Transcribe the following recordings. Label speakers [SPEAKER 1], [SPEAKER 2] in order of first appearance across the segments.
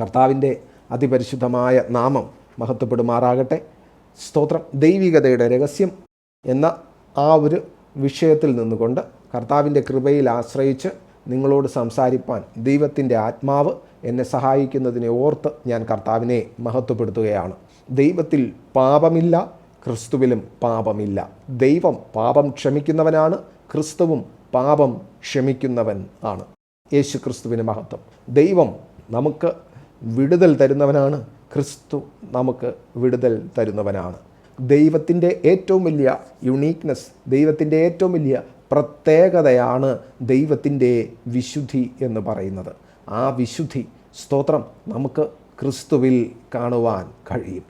[SPEAKER 1] കർത്താവിൻ്റെ അതിപരിശുദ്ധമായ നാമം മഹത്വപ്പെടുമാറാകട്ടെ. സ്തോത്രം. ദൈവികതയുടെ രഹസ്യം എന്ന ആ ഒരു വിഷയത്തിൽ നിന്നുകൊണ്ട് കർത്താവിൻ്റെ കൃപയിൽ ആശ്രയിച്ച് നിങ്ങളോട് സംസാരിപ്പാൻ ദൈവത്തിൻ്റെ ആത്മാവ് എന്നെ സഹായിക്കുന്നതിനെ ഓർത്ത് ഞാൻ കർത്താവിനെ മഹത്വപ്പെടുത്തുകയാണ്. ദൈവത്തിൽ പാപമില്ല, ക്രിസ്തുവിലും പാപമില്ല. ദൈവം പാപം ക്ഷമിക്കുന്നവനാണ്, ക്രിസ്തുവും പാപം ക്ഷമിക്കുന്നവൻ ആണ്. യേശു ക്രിസ്തുവിന് മഹത്വം. ദൈവം നമുക്ക് വിടുതൽ തരുന്നവനാണ്, ക്രിസ്തു നമുക്ക് വിടുതൽ തരുന്നവനാണ്. ദൈവത്തിൻ്റെ ഏറ്റവും വലിയ യുണീക്നെസ്, ദൈവത്തിൻ്റെ ഏറ്റവും വലിയ പ്രത്യേകതയാണ് ദൈവത്തിൻ്റെ വിശുദ്ധി എന്ന് പറയുന്നത്. ആ വിശുദ്ധി, സ്തോത്രം, നമുക്ക് ക്രിസ്തുവിൽ കാണുവാൻ കഴിയും.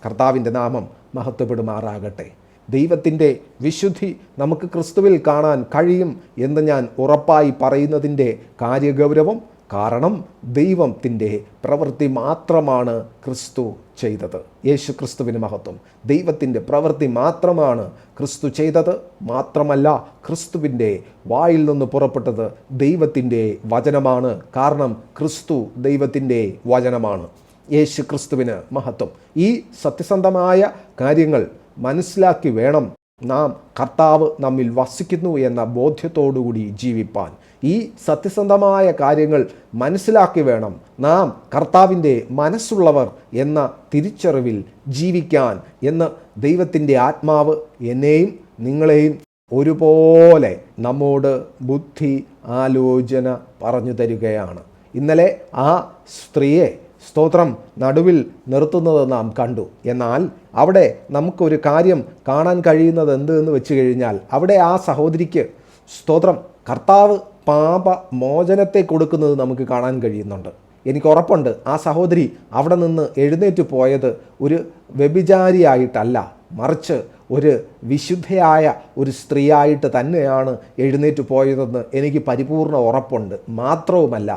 [SPEAKER 1] കർത്താവിൻ്റെ നാമം മഹത്വപ്പെടുമാറാകട്ടെ. ദൈവത്തിൻ്റെ വിശുദ്ധി നമുക്ക് ക്രിസ്തുവിൽ കാണാൻ കഴിയും എന്ന് ഞാൻ ഉറപ്പായി പറയുന്നതിൻ്റെ കാര്യഗൗരവം, കാരണം ദൈവത്തിൻ്റെ പ്രവൃത്തി മാത്രമാണ് ക്രിസ്തു ചെയ്തത്. യേശു ക്രിസ്തുവിന് മഹത്വം. ദൈവത്തിൻ്റെ പ്രവൃത്തി മാത്രമാണ് ക്രിസ്തു ചെയ്തത്. മാത്രമല്ല, ക്രിസ്തുവിൻ്റെ വായിൽ നിന്ന് പുറപ്പെട്ടത് ദൈവത്തിൻ്റെ വചനമാണ്. കാരണം ക്രിസ്തു ദൈവത്തിൻ്റെ വചനമാണ്. യേശു ക്രിസ്തുവിന് മഹത്വം. ഈ സത്യസന്ധമായ കാര്യങ്ങൾ മനസ്സിലാക്കി വേണം നാം കർത്താവ് നമ്മിൽ വസിക്കുന്നു എന്ന ബോധ്യത്തോടുകൂടി ജീവിപ്പാൻ. ഈ സത്യസന്ധമായ കാര്യങ്ങൾ മനസ്സിലാക്കി വേണം നാം കർത്താവിൻ്റെ മനസ്സുള്ളവർ എന്ന തിരിച്ചറിവിൽ ജീവിക്കാൻ എന്ന് ദൈവത്തിൻ്റെ ആത്മാവ് എന്നെയും നിങ്ങളെയും ഒരുപോലെ നമ്മോട് ബുദ്ധി ആലോചന പറഞ്ഞു തരികയാണ്. ഇന്നലെ ആ സ്ത്രീയെ, സ്തോത്രം, നടുവിൽ നിർത്തുന്നത് നാം കണ്ടു. എന്നാൽ അവിടെ നമുക്കൊരു കാര്യം കാണാൻ കഴിയുന്നത് എന്തെന്ന് വെച്ച് കഴിഞ്ഞാൽ, അവിടെ ആ സഹോദരിക്ക്, സ്തോത്രം, കർത്താവ് പാപമോചനത്തെ കൊടുക്കുന്നത് നമുക്ക് കാണാൻ കഴിയുന്നുണ്ട്. എനിക്ക് ഉറപ്പുണ്ട് ആ സഹോദരി അവിടെ നിന്ന് എഴുന്നേറ്റ് പോയത് ഒരു വ്യഭിചാരിയായിട്ടല്ല, മറിച്ച് ഒരു വിശുദ്ധയായ ഒരു സ്ത്രീയായിട്ട് തന്നെയാണ് എഴുന്നേറ്റ് പോയതെന്ന് എനിക്ക് പരിപൂർണ ഉറപ്പുണ്ട്. മാത്രവുമല്ല,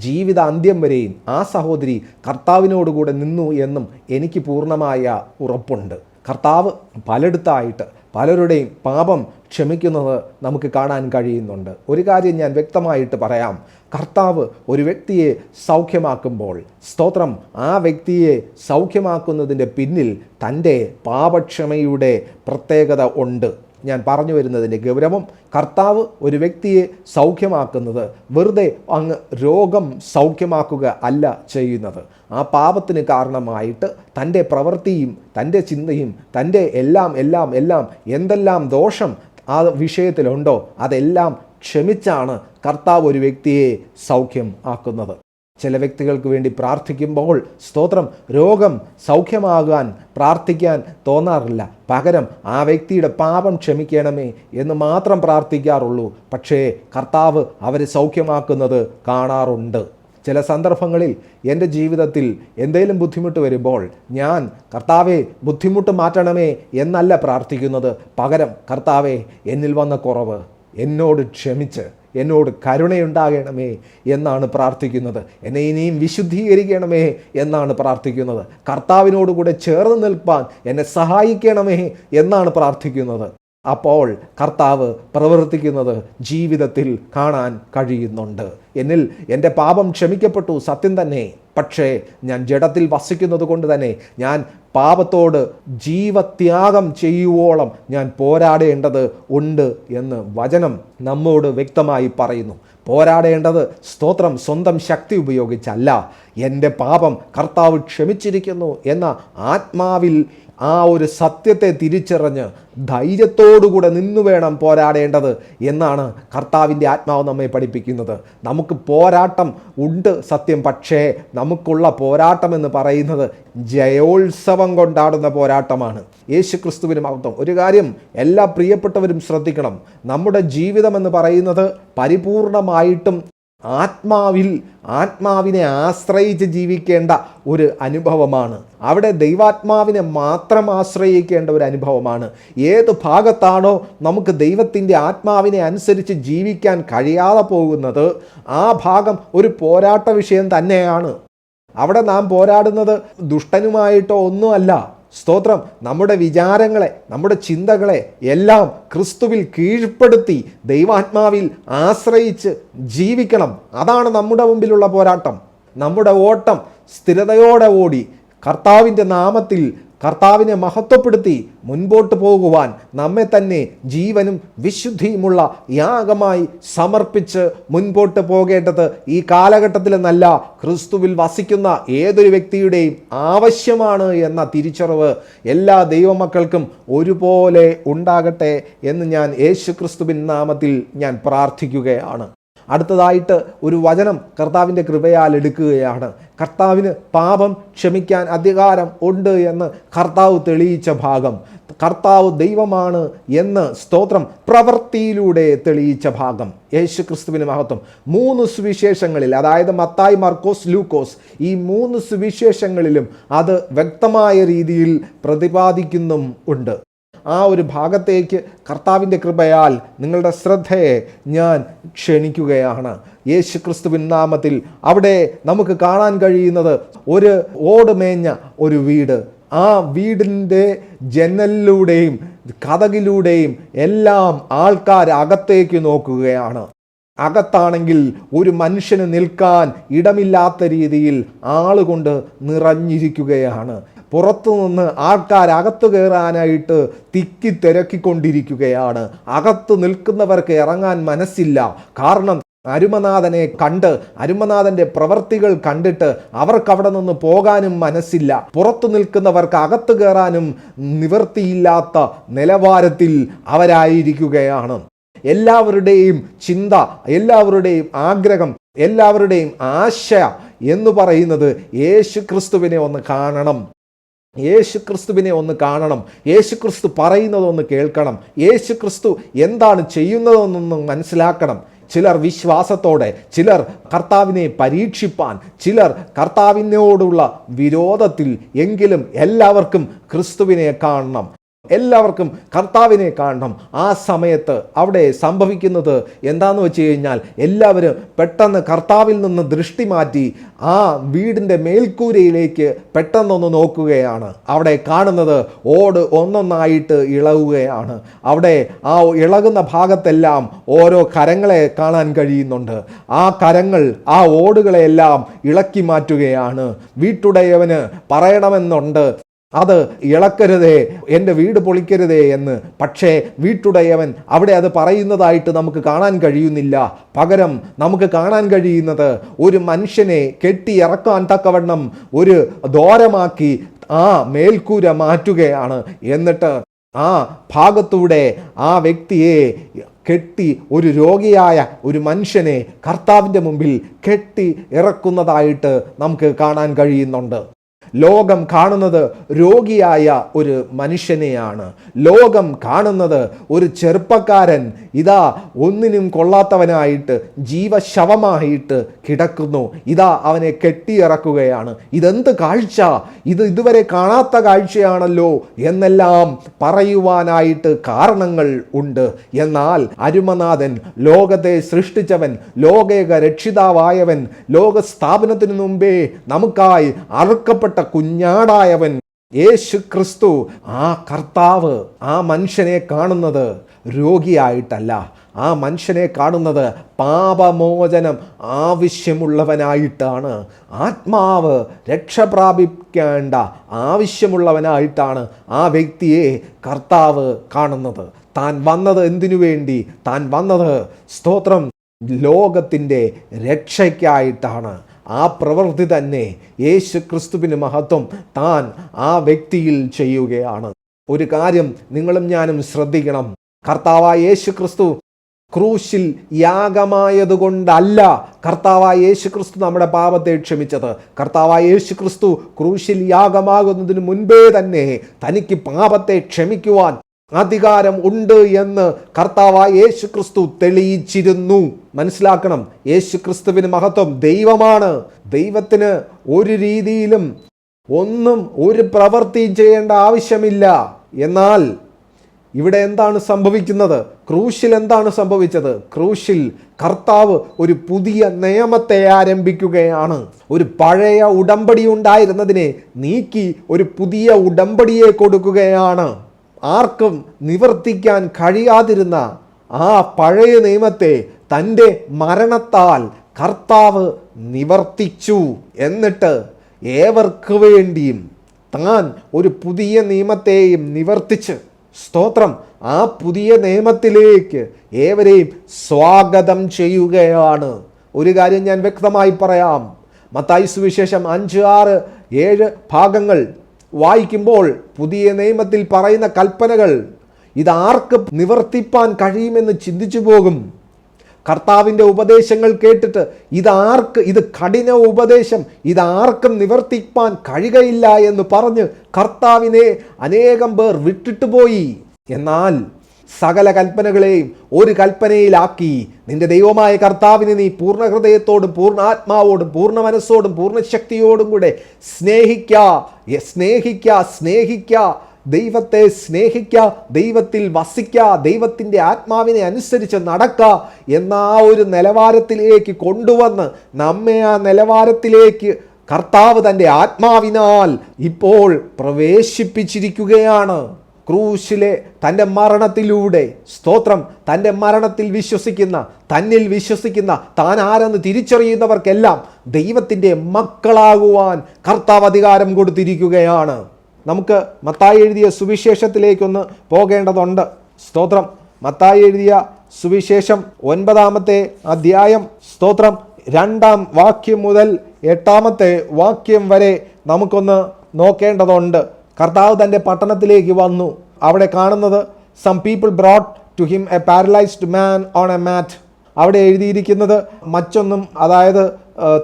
[SPEAKER 1] ജീവിത അന്ത്യം വരെയും ആ സഹോദരി കർത്താവിനോടുകൂടെ നിന്നു എന്നും എനിക്ക് പൂർണ്ണമായ ഉറപ്പുണ്ട്. കർത്താവ് പലയിടത്തായിട്ട് പലരുടെയും പാപം ക്ഷമിക്കുന്നത് നമുക്ക് കാണാൻ കഴിയുന്നുണ്ട്. ഒരു കാര്യം ഞാൻ വ്യക്തമായിട്ട് പറയാം. കർത്താവ് ഒരു വ്യക്തിയെ സൗഖ്യമാക്കുമ്പോൾ, സ്തോത്രം, ആ വ്യക്തിയെ സൗഖ്യമാക്കുന്നതിൻ്റെ പിന്നിൽ തൻ്റെ പാപക്ഷമയുടെ പ്രത്യേകത ഉണ്ട്. ഞാൻ പറഞ്ഞു വരുന്നതിൻ്റെ ഗൗരവം, കർത്താവ് ഒരു വ്യക്തിയെ സൗഖ്യമാക്കുന്നത് വെറുതെ അങ്ങ് രോഗം സൗഖ്യമാക്കുക അല്ല ചെയ്യുന്നത്. ആ പാപത്തിന് കാരണമായിട്ട് തൻ്റെ പ്രവൃത്തിയും തൻ്റെ ചിന്തയും തൻ്റെ എല്ലാം എന്തെല്ലാം ദോഷം ആ വിഷയത്തിലുണ്ടോ അതെല്ലാം ക്ഷമിച്ചാണ് കർത്താവ് ഒരു വ്യക്തിയെ സൗഖ്യം ആക്കുന്നത്. ചില വ്യക്തികൾക്ക് വേണ്ടി പ്രാർത്ഥിക്കുമ്പോൾ, സ്തോത്രം, രോഗം സൗഖ്യമാകാൻ പ്രാർത്ഥിക്കാൻ തോന്നാറില്ല. പകരം ആ വ്യക്തിയുടെ പാപം ക്ഷമിക്കണമേ എന്ന് മാത്രം പ്രാർത്ഥിക്കാറുള്ളൂ. പക്ഷേ കർത്താവ് അവരെ സൗഖ്യമാക്കുന്നത് കാണാറുണ്ട്. ചില സന്ദർഭങ്ങളിൽ എൻ്റെ ജീവിതത്തിൽ എന്തെങ്കിലും ബുദ്ധിമുട്ട് വരുമ്പോൾ ഞാൻ കർത്താവെ ബുദ്ധിമുട്ട് മാറ്റണമേ എന്നല്ല പ്രാർത്ഥിക്കുന്നത്. പകരം കർത്താവെ എന്നിൽ വന്ന കുറവ് എന്നോട് ക്ഷമിച്ച് എന്നോട് കരുണയുണ്ടാകണമേ എന്നാണ് പ്രാർത്ഥിക്കുന്നത്. എന്നെ ഇനിയും വിശുദ്ധീകരിക്കണമേ എന്നാണ് പ്രാർത്ഥിക്കുന്നത്. കർത്താവിനോടുകൂടെ ചേർന്ന് നിൽപ്പാൻ എന്നെ സഹായിക്കണമേ എന്നാണ് പ്രാർത്ഥിക്കുന്നത്. അപ്പോൾ കർത്താവ് പ്രവർത്തിക്കുന്നത് ജീവിതത്തിൽ കാണാൻ കഴിയുന്നുണ്ട്. എന്നിൽ എൻ്റെ പാപം ക്ഷമിക്കപ്പെട്ടു, സത്യം തന്നെ. പക്ഷേ ഞാൻ ജഡത്തിൽ വസിക്കുന്നത് കൊണ്ട് തന്നെ ഞാൻ പാപത്തോട് ജീവത്യാഗം ചെയ്യുവോളം ഞാൻ പോരാടേണ്ടത് ഉണ്ട് എന്ന് വചനം നമ്മോട് വ്യക്തമായി പറയുന്നു. പോരാടേണ്ടത്, സ്തോത്രം, സ്വന്തം ശക്തി ഉപയോഗിച്ചല്ല. എൻ്റെ പാപം കർത്താവ് ക്ഷമിച്ചിരിക്കുന്നു എന്ന ആത്മാവിൽ ആ ഒരു സത്യത്തെ തിരിച്ചറിഞ്ഞ് ധൈര്യത്തോടുകൂടെ നിന്നു വേണം പോരാടേണ്ടത് എന്നാണ് കർത്താവിൻ്റെ ആത്മാവ് നമ്മെ പഠിപ്പിക്കുന്നത്. നമുക്ക് പോരാട്ടം ഉണ്ട് സത്യം, പക്ഷേ നമുക്കുള്ള പോരാട്ടം എന്ന് പറയുന്നത് ജയോത്സവം കൊണ്ടാടുന്ന പോരാട്ടമാണ്. യേശു ക്രിസ്തുവിന് മഹത്വം. ഒരു കാര്യം എല്ലാ പ്രിയപ്പെട്ടവരും ശ്രദ്ധിക്കണം. നമ്മുടെ ജീവിതം എന്ന് പറയുന്നത് പരിപൂർണമായിട്ടും ആത്മാവിനെ ആശ്രയിച്ച് ജീവിക്കേണ്ട ഒരു അനുഭവമാണ്. അവിടെ ദൈവാത്മാവിനെ മാത്രം ആശ്രയിക്കേണ്ട ഒരു അനുഭവമാണ്. ഏത് ഭാഗത്താണോ നമുക്ക് ദൈവത്തിൻ്റെ ആത്മാവിനെ അനുസരിച്ച് ജീവിക്കാൻ കഴിയാതെ പോകുന്നത്, ആ ഭാഗം ഒരു പോരാട്ട വിഷയം തന്നെയാണ്. അവിടെ നാം പോരാടുന്നത് ദുഷ്ടനുമായിട്ടോ ഒന്നുമല്ല. സ്തോത്രം, നമ്മുടെ വിചാരങ്ങളെ, നമ്മുടെ ചിന്തകളെ എല്ലാം ക്രിസ്തുവിൽ കീഴ്പ്പെടുത്തി ദൈവാത്മാവിൽ ആശ്രയിച്ച് ജീവിക്കണം. അതാണ് നമ്മുടെ മുമ്പിലുള്ള പോരാട്ടം. നമ്മുടെ ഓട്ടം, സ്ഥിരതയോടെ ഓടി കർത്താവിൻ്റെ നാമത്തിൽ കർത്താവിനെ മഹത്വപ്പെടുത്തി മുൻപോട്ട് പോകുവാൻ നമ്മെ തന്നെ ജീവനും വിശുദ്ധിയുമുള്ള യാഗമായി സമർപ്പിച്ച് മുൻപോട്ട് പോകേണ്ടത് ഈ കാലഘട്ടത്തിലെന്നല്ല, ക്രിസ്തുവിൽ വസിക്കുന്ന ഏതൊരു വ്യക്തിയുടെയും ആവശ്യമാണ് എന്ന തിരിച്ചറിവ് എല്ലാ ദൈവമക്കൾക്കും ഒരുപോലെ ഉണ്ടാകട്ടെ എന്ന് ഞാൻ യേശു ക്രിസ്തുവിൻ നാമത്തിൽ ഞാൻ പ്രാർത്ഥിക്കുകയാണ്. അടുത്തതായിട്ട് ഒരു വചനം കർത്താവിൻ്റെ കൃപയാൽ എടുക്കുകയാണ്. കർത്താവിന് പാപം ക്ഷമിക്കാൻ അധികാരം ഉണ്ട് എന്ന് കർത്താവ് തെളിയിച്ച ഭാഗം, കർത്താവ് ദൈവമാണ് എന്ന് സ്തോത്രം പ്രവൃത്തിയിലൂടെ തെളിയിച്ച ഭാഗം. യേശു ക്രിസ്തുവിന് മഹത്വം. 3 സുവിശേഷങ്ങളിൽ, അതായത് മത്തായി, മർക്കോസ്, ലൂക്കോസ്, ഈ 3 സുവിശേഷങ്ങളിലും അത് വ്യക്തമായ രീതിയിൽ പ്രതിപാദിക്കുന്നും ഉണ്ട്. ആ ഒരു ഭാഗത്തേക്ക് കർത്താവിൻ്റെ കൃപയാൽ നിങ്ങളുടെ ശ്രദ്ധയെ ഞാൻ ക്ഷണിക്കുകയാണ്. യേശു ക്രിസ്തുവിൻ നാമത്തിൽ അവിടെ നമുക്ക് കാണാൻ കഴിയുന്നത് ഒരു ഓടുമേഞ്ഞ ഒരു വീട്. ആ വീടിൻ്റെ ജനലിലൂടെയും കതകിലൂടെയും എല്ലാം ആൾക്കാർ അകത്തേക്ക് നോക്കുകയാണ്. അകത്താണെങ്കിൽ ഒരു മനുഷ്യന് നിൽക്കാൻ ഇടമില്ലാത്ത രീതിയിൽ ആളുകൊണ്ട് നിറഞ്ഞിരിക്കുകയാണ്. പുറത്തുനിന്ന് ആൾക്കാർ അകത്ത് കയറാനായിട്ട് തിക്കി തിരക്കിക്കൊണ്ടിരിക്കുകയാണ്. അകത്ത് നിൽക്കുന്നവർക്ക് ഇറങ്ങാൻ മനസ്സില്ല. കാരണം അരുമനാഥനെ കണ്ട്, അരുമനാഥൻ്റെ പ്രവർത്തികൾ കണ്ടിട്ട് അവർക്ക് അവിടെ നിന്ന് പോകാനും മനസ്സില്ല. പുറത്തു നിൽക്കുന്നവർക്ക് അകത്ത് കയറാനും നിവൃത്തിയില്ലാത്ത നിലവാരത്തിൽ അവരായിരിക്കുകയാണ്. എല്ലാവരുടെയും ചിന്ത, എല്ലാവരുടെയും ആഗ്രഹം, എല്ലാവരുടെയും ആശ എന്ന് പറയുന്നത് യേശു ക്രിസ്തുവിനെ ഒന്ന് കാണണം, യേശു ക്രിസ്തുവിനെ ഒന്ന് കാണണം, യേശു ക്രിസ്തു പറയുന്നതൊന്ന് കേൾക്കണം, യേശു ക്രിസ്തു എന്താണ് ചെയ്യുന്നതെന്നൊന്ന് മനസ്സിലാക്കണം. ചിലർ വിശ്വാസത്തോടെ, ചിലർ കർത്താവിനെ പരീക്ഷിപ്പാൻ, ചിലർ കർത്താവിനോടുള്ള വിരോധത്തിൽ, എങ്കിലും എല്ലാവർക്കും ക്രിസ്തുവിനെ കാണണം, എല്ലാവർക്കും കർത്താവിനെ കാണണം. ആ സമയത്ത് അവിടെ സംഭവിക്കുന്നത് എന്താന്ന് വെച്ച് കഴിഞ്ഞാൽ എല്ലാവരും പെട്ടെന്ന് കർത്താവിൽ നിന്ന് ദൃഷ്ടി മാറ്റി ആ വീടിൻ്റെ മേൽക്കൂരയിലേക്ക് പെട്ടെന്നൊന്ന് നോക്കുകയാണ്. അവിടെ കാണുന്നത് ഓട് ഒന്നൊന്നായിട്ട് ഇളകുകയാണ്. അവിടെ ആ ഇളകുന്ന ഭാഗത്തെല്ലാം ഓരോ കരങ്ങളെ കാണാൻ കഴിയുന്നുണ്ട്. ആ കരങ്ങൾ ആ ഓടുകളെല്ലാം ഇളക്കി മാറ്റുകയാണ്. വീട്ടുടയവന് പറയണമെന്നുണ്ട്, അത് ഇളക്കരുതേ, എൻ്റെ വീട് പൊളിക്കരുതേ എന്ന്. പക്ഷേ വീട്ടുടയവൻ അവിടെ അത് പറയുന്നതായിട്ട് നമുക്ക് കാണാൻ കഴിയുന്നില്ല. പകരം നമുക്ക് കാണാൻ കഴിയുന്നത് ഒരു മനുഷ്യനെ കെട്ടിയിറക്കാൻ തക്കവണ്ണം ഒരു ദോരമാക്കി ആ മേൽക്കൂര മാറ്റുകയാണ്. എന്നിട്ട് ആ ഭാഗത്തൂടെ ആ വ്യക്തിയെ കെട്ടി, ഒരു രോഗിയായ ഒരു മനുഷ്യനെ കർത്താവിൻ്റെ മുമ്പിൽ കെട്ടി ഇറക്കുന്നതായിട്ട് നമുക്ക് കാണാൻ കഴിയുന്നുണ്ട്. ലോകം കാണുന്നത് രോഗിയായ ഒരു മനുഷ്യനെയാണ്. ലോകം കാണുന്നത് ഒരു ചെറുപ്പക്കാരൻ ഇതാ ഒന്നിനും കൊള്ളാത്തവനായിട്ട് ജീവശവമായിട്ട് കിടക്കുന്നു, ഇതാ അവനെ കെട്ടിയിറക്കുകയാണ്. ഇതെന്ത് കാഴ്ച, ഇത് ഇതുവരെ കാണാത്ത കാഴ്ചയാണല്ലോ എന്നെല്ലാം പറയുവാനായിട്ട് കാരണങ്ങൾ ഉണ്ട്. എന്നാൽ അരുമനാഥൻ, ലോകത്തെ സൃഷ്ടിച്ചവൻ, ലോകേക രക്ഷിതാവായവൻ, ലോക സ്ഥാപനത്തിനു മുമ്പേ നമുക്കായി അറുക്കപ്പെട്ട കുഞ്ഞാടായവൻ യേശു ക്രിസ്തു, ആ കർത്താവ് ആ മനുഷ്യനെ കാണുന്നത് രോഗിയായിട്ടല്ല, ആ മനുഷ്യനെ കാണുന്നത് പാപമോചനം ആവശ്യമുള്ളവനായിട്ടാണ്. ആത്മാവ് രക്ഷ പ്രാപിക്കേണ്ട ആവശ്യമുള്ളവനായിട്ടാണ് ആ വ്യക്തിയെ കർത്താവ് കാണുന്നത്. താൻ വന്നത് എന്തിനു വേണ്ടി? താൻ വന്നത് സ്തോത്രം ലോകത്തിൻ്റെ രക്ഷയ്ക്കായിട്ടാണ്. ആ പ്രവൃത്തി തന്നെ യേശു ക്രിസ്തുവിന് മഹത്വം താൻ ആ വ്യക്തിയിൽ ചെയ്യുകയാണ്. ഒരു കാര്യം നിങ്ങളും ഞാനും ശ്രദ്ധിക്കണം. കർത്താവായ യേശു ക്രിസ്തു ക്രൂശിൽ യാഗമായതുകൊണ്ടല്ല കർത്താവായ യേശു ക്രിസ്തു നമ്മുടെ പാപത്തെ ക്ഷമിച്ചത്. കർത്താവായ യേശു ക്രിസ്തു ക്രൂശിൽ യാഗമാകുന്നതിന് മുൻപേ തന്നെ തനിക്ക് പാപത്തെ ക്ഷമിക്കുവാൻ അധികാരം ഉണ്ട് എന്ന് കർത്താവായ യേശു ക്രിസ്തു തെളിയിച്ചിരുന്നു. മനസ്സിലാക്കണം, യേശു ക്രിസ്തുവിന് മഹത്വം. ദൈവമാണ്. ദൈവത്തിന് ഒരു രീതിയിലും ഒന്നും ഒരു പ്രവൃത്തിയും ചെയ്യേണ്ട ആവശ്യമില്ല. എന്നാൽ ഇവിടെ എന്താണ് സംഭവിക്കുന്നത്? ക്രൂശിൽ എന്താണ് സംഭവിച്ചത്? ക്രൂശിൽ കർത്താവ് ഒരു പുതിയ നിയമത്തെ ആരംഭിക്കുകയാണ്. ഒരു പഴയ ഉടമ്പടി ഉണ്ടായിരുന്നതിനെ നീക്കി ഒരു പുതിയ ഉടമ്പടിയെ കൊടുക്കുകയാണ്. ആർക്കും നിവർത്തിക്കാൻ കഴിയാതിരുന്ന ആ പഴയ നിയമത്തെ തൻ്റെ മരണത്താൽ കർത്താവ് നിവർത്തിച്ചു. എന്നിട്ട് ഏവർക്ക് വേണ്ടിയും താൻ ഒരു പുതിയ നിയമത്തെയും നിവർത്തിച്ച്, സ്തോത്രം, ആ പുതിയ നിയമത്തിലേക്ക് ഏവരെയും സ്വാഗതം ചെയ്യുകയാണ്. ഒരു കാര്യം ഞാൻ വ്യക്തമായി പറയാം. മത്തായി സുവിശേഷം 5, 6, 7 ഭാഗങ്ങൾ വായിക്കുമ്പോൾ പുതിയ നിയമത്തിൽ പറയുന്ന കൽപ്പനകൾ ഇതാർക്ക് നിവർത്തിപ്പാൻ കഴിയുമെന്ന് ചിന്തിച്ചു പോകും. കർത്താവിൻ്റെ ഉപദേശങ്ങൾ കേട്ടിട്ട് ഇത് കഠിന ഉപദേശം, ഇതാർക്കും നിവർത്തിപ്പാൻ കഴിയുകയില്ല എന്ന് പറഞ്ഞ് കർത്താവിനെ അനേകം പേർ വിട്ടിട്ട് പോയി. എന്നാൽ സകല കൽപ്പനകളെയും ഒരു കൽപ്പനയിലാക്കി, നിന്റെ ദൈവമായ കർത്താവിനെ നീ പൂർണ്ണ ഹൃദയത്തോടും പൂർണ്ണ ആത്മാവോടും പൂർണ്ണ മനസ്സോടും പൂർണ്ണ ശക്തിയോടും കൂടെ സ്നേഹിക്കുക, ദൈവത്തെ സ്നേഹിക്കുക, ദൈവത്തിൽ വസിക്കുക, ദൈവത്തിൻ്റെ ആത്മാവിനെ അനുസരിച്ച് നടക്കുക എന്ന ആ ഒരു നിലവാരത്തിലേക്ക് കൊണ്ടുവന്ന് നമ്മെ ആ നിലവാരത്തിലേക്ക് കർത്താവ് തൻ്റെ ആത്മാവിനാൽ ഇപ്പോൾ പ്രവേശിപ്പിച്ചിരിക്കുകയാണ്. ക്രൂശിലെ തൻ്റെ മരണത്തിലൂടെ, സ്തോത്രം, തൻ്റെ മരണത്തിൽ വിശ്വസിക്കുന്ന, തന്നിൽ വിശ്വസിക്കുന്ന, താൻ ആരെന്ന് തിരിച്ചറിയുന്നവർക്കെല്ലാം ദൈവത്തിൻ്റെ മക്കളാകുവാൻ കർത്താവ് അധികാരം കൊടുത്തിരിക്കുകയാണ്. നമുക്ക് മത്തായി എഴുതിയ സുവിശേഷത്തിലേക്കൊന്ന് പോകേണ്ടതുണ്ട്. സ്തോത്രം, മത്തായി എഴുതിയ സുവിശേഷം 9-ാമത്തെ അധ്യായം, സ്തോത്രം, 2-ാം വാക്യം മുതൽ 8-ാമത്തെ വാക്യം വരെ നമുക്കൊന്ന് നോക്കേണ്ടതുണ്ട്. കർത്താവ് തൻ്റെ പട്ടണത്തിലേക്ക് വന്നു. അവിടെ കാണുന്നത് some people brought to him a paralyzed man on a mat. അവിടെ എഴുതിയിരിക്കുന്നത് മറ്റൊന്നും, അതായത്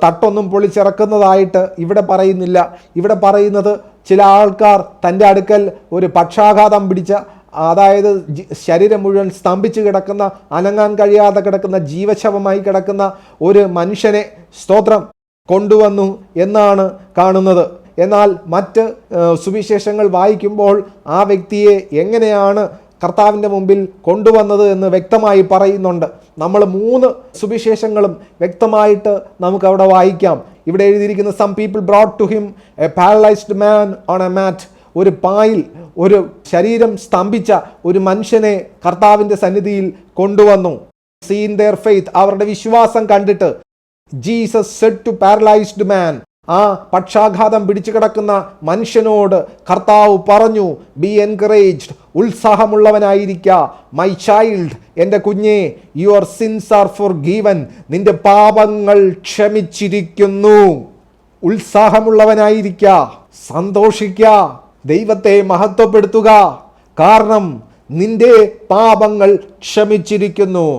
[SPEAKER 1] തട്ടൊന്നും പൊളിച്ചിറക്കുന്നതായിട്ട് ഇവിടെ പറയുന്നില്ല. ഇവിടെ പറയുന്നത് ചില ആൾക്കാർ തൻ്റെ അടുക്കൽ ഒരു പക്ഷാഘാതം പിടിച്ച, അതായത് ശരീരം മുഴുവൻ സ്തംഭിച്ച് കിടക്കുന്ന, അനങ്ങാൻ കഴിയാതെ കിടക്കുന്ന, ജീവശവമായി കിടക്കുന്ന ഒരു മനുഷ്യനെ, സ്തോത്രം, കൊണ്ടുവന്നു എന്നാണ് കാണുന്നത്. എന്നാൽ മറ്റ് സുവിശേഷങ്ങൾ വായിക്കുമ്പോൾ ആ വ്യക്തിയെ എങ്ങനെയാണ് കർത്താവിൻ്റെ മുമ്പിൽ കൊണ്ടുവന്നത് എന്ന് വ്യക്തമായി പറയുന്നുണ്ട്. നമ്മൾ 3 സുവിശേഷങ്ങളും വ്യക്തമായിട്ട് നമുക്ക് അവിടെ വായിക്കാം. ഇവിടെ എഴുതിയിരിക്കുന്ന some people brought to him a paralyzed man on a mat. ഒരു പായിൽ ഒരു ശരീരം സ്തംഭിച്ച ഒരു മനുഷ്യനെ കർത്താവിൻ്റെ സന്നിധിയിൽ കൊണ്ടുവന്നു. seen their faith, അവരുടെ വിശ്വാസം കണ്ടിട്ട് Jesus said to paralyzed man, ആ പക്ഷാഘാതം പിടിച്ചു കിടക്കുന്ന മനുഷ്യനോട് കർത്താവ് പറഞ്ഞു, ബി എൻകറേജ്ഡ്, ഉത്സാഹമുള്ളവനായിരിക്കുക, മൈ ചൈൽഡ്, എൻ്റെ കുഞ്ഞെ, യുവർ സിൻസ് ആർ ഫോർഗിവൻ, നിന്റെ പാപങ്ങൾ ക്ഷമിച്ചിരിക്കുന്നു. ഉത്സാഹമുള്ളവനായിരിക്കുക, സന്തോഷിക്കുക, ദൈവത്തെ മഹത്വപ്പെടുത്തുക, കാരണം നിന്റെ പാപങ്ങൾ ക്ഷമിച്ചിരിക്കുന്നു.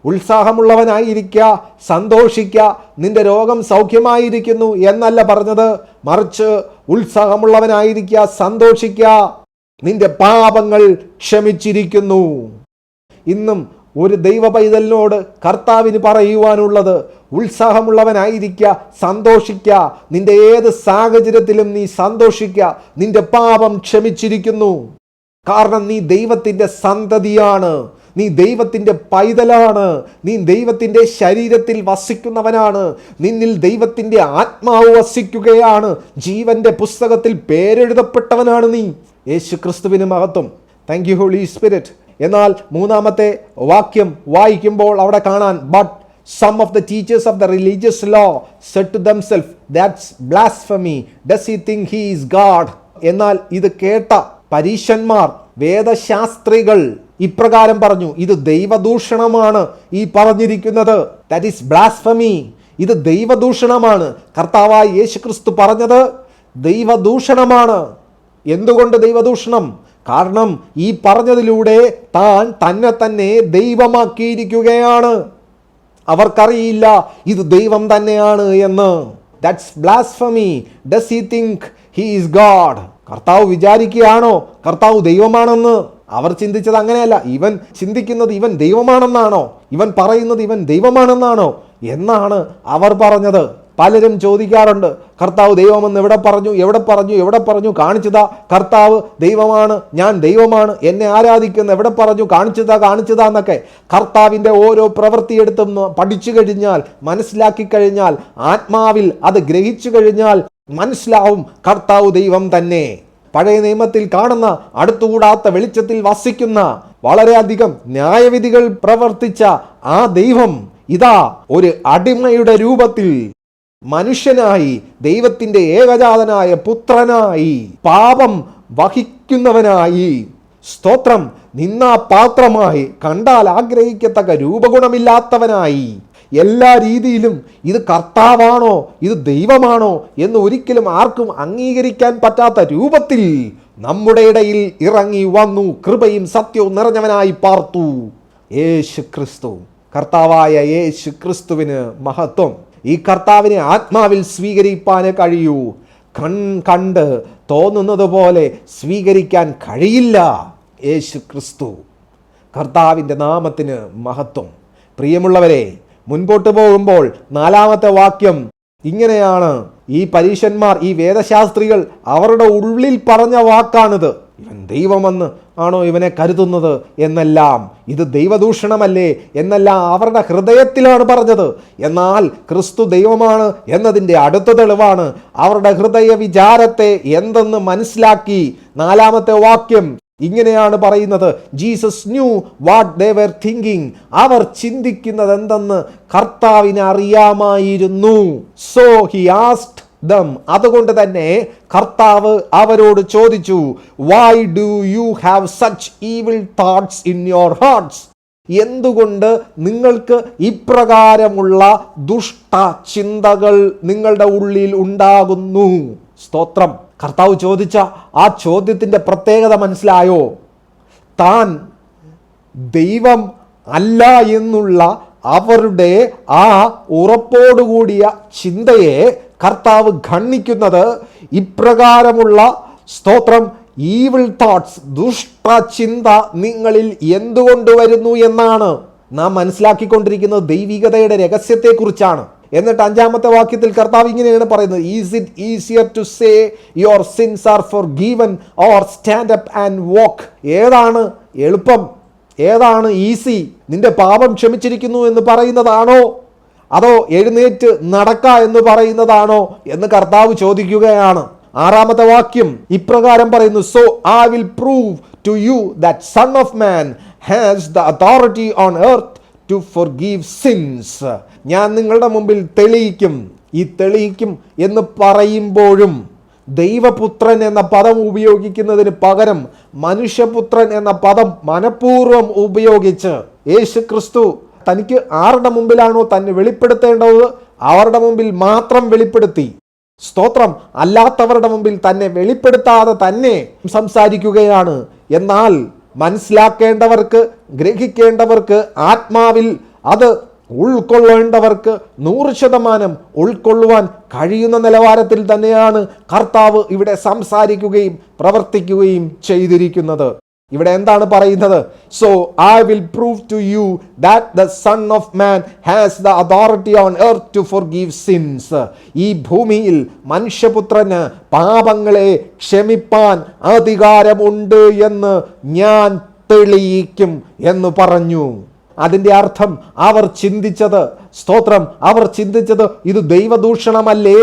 [SPEAKER 1] ഉത്സാഹമുള്ളവനായിരിക്കുക, സന്തോഷിക്കുക, നിന്റെ രോഗം സൗഖ്യമായിരിക്കുന്നു എന്നല്ല പറഞ്ഞത്, മറിച്ച് ഉത്സാഹമുള്ളവനായിരിക്കുക, സന്തോഷിക്കുക, നിന്റെ പാപങ്ങൾ ക്ഷമിച്ചിരിക്കുന്നു. ഇന്നും ഒരു ദൈവ പൈതലിനോട് കർത്താവിന് പറയുവാനുള്ളത്, ഉത്സാഹമുള്ളവനായിരിക്കുക, സന്തോഷിക്കുക, നിന്റെ ഏത് സാഹചര്യത്തിലും നീ സന്തോഷിക്കുക, നിന്റെ പാപം ക്ഷമിച്ചിരിക്കുന്നു. കാരണം നീ ദൈവത്തിൻ്റെ സന്തതിയാണ്, നീ ദൈവത്തിൻ്റെ പൈതലാണ്, നീ ദൈവത്തിൻ്റെ ശരീരത്തിൽ വസിക്കുന്നവനാണ്, നിന്നിൽ ദൈവത്തിൻ്റെ ആത്മാവ് വസിക്കുകയാണ്, ജീവന്റെ പുസ്തകത്തിൽ പേരെഴുതപ്പെട്ടവനാണ് നീ. യേശു ക്രിസ്തുവിന് മഹത്വം. Thank you holy spirit. എന്നാൽ 3-ാമത്തെ വാക്യം വായിക്കുമ്പോൾ അവിടെ കാണാൻ, but some of the teachers of the religious law said to themselves, that's blasphemy, does he think he is God? എന്നാൽ ഇത് കേട്ട പരീശന്മാർ, വേദശാസ്ത്രികൾ ഇപ്രകാരം പറഞ്ഞു, ഇത് ദൈവദൂഷണമാണ് ഈ പറഞ്ഞിരിക്കുന്നത്. ദാറ്റ് ഈസ് ബ്ലാസ്ഫമി, ഇത് ദൈവദൂഷണമാണ്. കർത്താവായ യേശു ക്രിസ്തു പറഞ്ഞത് ദൈവദൂഷണമാണ്. എന്തുകൊണ്ട് ദൈവദൂഷണം? കാരണം ഈ പറഞ്ഞതിലൂടെ താൻ തന്നെ തന്നെ ദൈവമാക്കിയിരിക്കുകയാണ്. അവർക്കറിയില്ല ഇത് ദൈവം തന്നെയാണ് എന്ന്. That's blasphemy. Does he think he is God? കർത്താവ് വിചാരിക്കുകയാണോ കർത്താവ് ദൈവമാണെന്ന്? അവർ ചിന്തിച്ചത് അങ്ങനെയല്ല. ഇവൻ ചിന്തിക്കുന്നത് ഇവൻ ദൈവമാണെന്നാണോ? ഇവൻ പറയുന്നത് ഇവൻ ദൈവമാണെന്നാണോ എന്നാണ് അവർ പറഞ്ഞത്. പലരും ചോദിക്കാറുണ്ട്, കർത്താവ് ദൈവമെന്ന് എവിടെ പറഞ്ഞു, എവിടെ പറഞ്ഞു, എവിടെ പറഞ്ഞു, കാണിച്ചതാ. കർത്താവ് ദൈവമാണ്, ഞാൻ ദൈവമാണ്, എന്നെ ആരാധിക്കുന്ന എവിടെ പറഞ്ഞു, കാണിച്ചതാ എന്നൊക്കെ. കർത്താവിൻ്റെ ഓരോ പ്രവൃത്തിയെടുത്തും പഠിച്ചു കഴിഞ്ഞാൽ, മനസ്സിലാക്കി കഴിഞ്ഞാൽ, ആത്മാവിൽ അത് ഗ്രഹിച്ചു കഴിഞ്ഞാൽ മനസ്സിലാവും കർത്താവ് ദൈവം തന്നെ. പഴയ നിയമത്തിൽ കാണുന്ന അടുത്തുകൂടാത്ത വെളിച്ചത്തിൽ വസിക്കുന്ന, വളരെയധികം ന്യായവിധികൾ പ്രവർത്തിച്ച ആ ദൈവം ഇതാ ഒരു അടിമയുടെ രൂപത്തിൽ മനുഷ്യനായി, ദൈവത്തിൻ്റെ ഏകജാതനായ പുത്രനായി, പാപം വഹിക്കുന്നവനായി, സ്തോത്രം, നിന്നാപാത്രമായി, കണ്ടാൽ ആഗ്രഹിക്കത്തക്ക രൂപഗുണമില്ലാത്തവനായി, എല്ലാ രീതിയിലും ഇത് കർത്താവാണോ ഇത് ദൈവമാണോ എന്ന് ഒരിക്കലും ആർക്കും അംഗീകരിക്കാൻ പറ്റാത്ത രൂപത്തിൽ നമ്മുടെ ഇടയിൽ ഇറങ്ങി വന്നു, കൃപയും സത്യവും നിറഞ്ഞവനായി പാർത്തു യേശു ക്രിസ്തു. കർത്താവായ യേശു ക്രിസ്തുവിന് മഹത്വം. ഈ കർത്താവിനെ ആത്മാവിൽ സ്വീകരിപ്പാനേ കഴിയൂ. കണ്ട് തോന്നുന്നത് പോലെ സ്വീകരിക്കാൻ കഴിയില്ല. യേശു ക്രിസ്തു, കർത്താവിൻ്റെ നാമത്തിന് മഹത്വം. പ്രിയമുള്ളവരെ, മുൻപോട്ട് പോകുമ്പോൾ 4-ാമത്തെ വാക്യം ഇങ്ങനെയാണ്. ഈ പരീശന്മാർ, ഈ വേദശാസ്ത്രികൾ അവരുടെ ഉള്ളിൽ പറഞ്ഞ വാക്കാണിത്. ഇവൻ ദൈവമെന്ന് ആണോ ഇവനെ കരുതുന്നത് എന്നെല്ലാം, ഇത് ദൈവദൂഷണമല്ലേ എന്നെല്ലാം അവരുടെ ഹൃദയത്തിലാണ് പറഞ്ഞത്. എന്നാൽ ക്രിസ്തു ദൈവമാണ് എന്നതിൻ്റെ അടുത്ത തെളിവാണ് അവരുടെ ഹൃദയ വിചാരത്തെ എന്തെന്ന് മനസ്സിലാക്കി 4-ാമത്തെ വാക്യം ഇങ്ങനെയാണ് പറയുന്നത്. Jesus knew what they were thinking. അവർ ചിന്തിക്കുന്നത് എന്തെന്ന് കർത്താവിന് അറിയാമായിരുന്നു. So he asked them. അതുകൊണ്ട് തന്നെ കർത്താവ് അവരോട് ചോദിച്ചു, why do you have such evil thoughts in your hearts? എന്തുകൊണ്ട് നിങ്ങൾക്ക് ഇപ്രകാരമുള്ള ദുഷ്ട ചിന്തകൾ നിങ്ങളുടെ ഉള്ളിൽ ഉണ്ടാകുന്നു? സ്തോത്രം. കർത്താവ് ചോദിച്ച ആ ചോദ്യത്തിൻ്റെ പ്രത്യേകത മനസ്സിലായോ? താൻ ദൈവം അല്ല എന്നുള്ള അവരുടെ ആ ഉറപ്പോടുകൂടിയ ചിന്തയെ കർത്താവ് ഖണ്ഡിക്കുന്നത് ഇപ്രകാരമുള്ള, സ്തോത്രം, ഈവിൾ തോട്ട്സ്, ദുഷ്ടചിന്ത നിങ്ങളിൽ എന്തുകൊണ്ട് വരുന്നു എന്നാണ്. നാം മനസ്സിലാക്കിക്കൊണ്ടിരിക്കുന്നത് ദൈവികതയുടെ രഹസ്യത്തെക്കുറിച്ചാണ്. എന്നിട്ട് 5-ാമത്തെ വാക്യത്തിൽ കർത്താവ് ഇങ്ങനെയാണ് പറയുന്നത്, is it easier to say your sins are forgiven or stand up and walk? ഏതാണ് എളുപ്പം? ഏതാണ് ഈസി? നിന്റെ പാപം ക്ഷമിച്ചിരിക്കുന്നു എന്ന് പറയുന്നതാണോ, അതോ എഴുന്നേറ്റ് നടക്ക എന്ന് പറയുന്നതാണോ എന്ന് കർത്താവ് ചോദിക്കുകയാണ്. 6-ാമത്തെ വാക്യം ഇപ്രകാരം പറയുന്നു, so I will prove to you that son of man has the authority on earth to forgive sins. ഞാൻ നിങ്ങളുടെ മുമ്പിൽ തെളിയിക്കും. ഈ തെളിയിക്കും എന്ന് പറയുമ്പോഴും ദൈവപുത്രൻ എന്ന പദം ഉപയോഗിക്കുന്നതിന് പകരം മനുഷ്യപുത്രൻ എന്ന പദം മനഃപൂർവ്വം ഉപയോഗിച്ച് യേശു ക്രിസ്തു തനിക്ക് ആരുടെ മുമ്പിലാണോ തന്നെ വെളിപ്പെടുത്തേണ്ടത് അവരുടെ മുമ്പിൽ മാത്രം വെളിപ്പെടുത്തി. സ്തോത്രം. അല്ലാത്തവരുടെ മുമ്പിൽ തന്നെ വെളിപ്പെടുത്താതെ തന്നെ സംസാരിക്കുകയാണ്. എന്നാൽ മനസ്സിലാക്കേണ്ടവർക്ക്, ഗ്രഹിക്കേണ്ടവർക്ക്, ആത്മാവിൽ അത് ഉൾക്കൊള്ളേണ്ടവർക്ക് 100% ഉൾക്കൊള്ളുവാൻ കഴിയുന്ന നിലവാരത്തിൽ തന്നെയാണ് കർത്താവ് ഇവിടെ സംസാരിക്കുകയും പ്രവർത്തിക്കുകയും ചെയ്തിരിക്കുന്നത്. ഇവിടെ എന്താണ് പറയുന്നത്? So I will prove to you that the son of man has the authority on earth to forgive sins. ഈ ഭൂമിയിൽ മനുഷ്യപുത്രന് പാപങ്ങളെ ക്ഷമിപ്പാൻ അധികാരമുണ്ട് എന്ന് ഞാൻ തെളിയിക്കും എന്ന് പറഞ്ഞു. അതിൻ്റെ അർത്ഥം അവർ ചിന്തിച്ചത്, സ്തോത്രം, അവർ ചിന്തിച്ചത് ഇത് ദൈവദൂഷണമല്ലേ,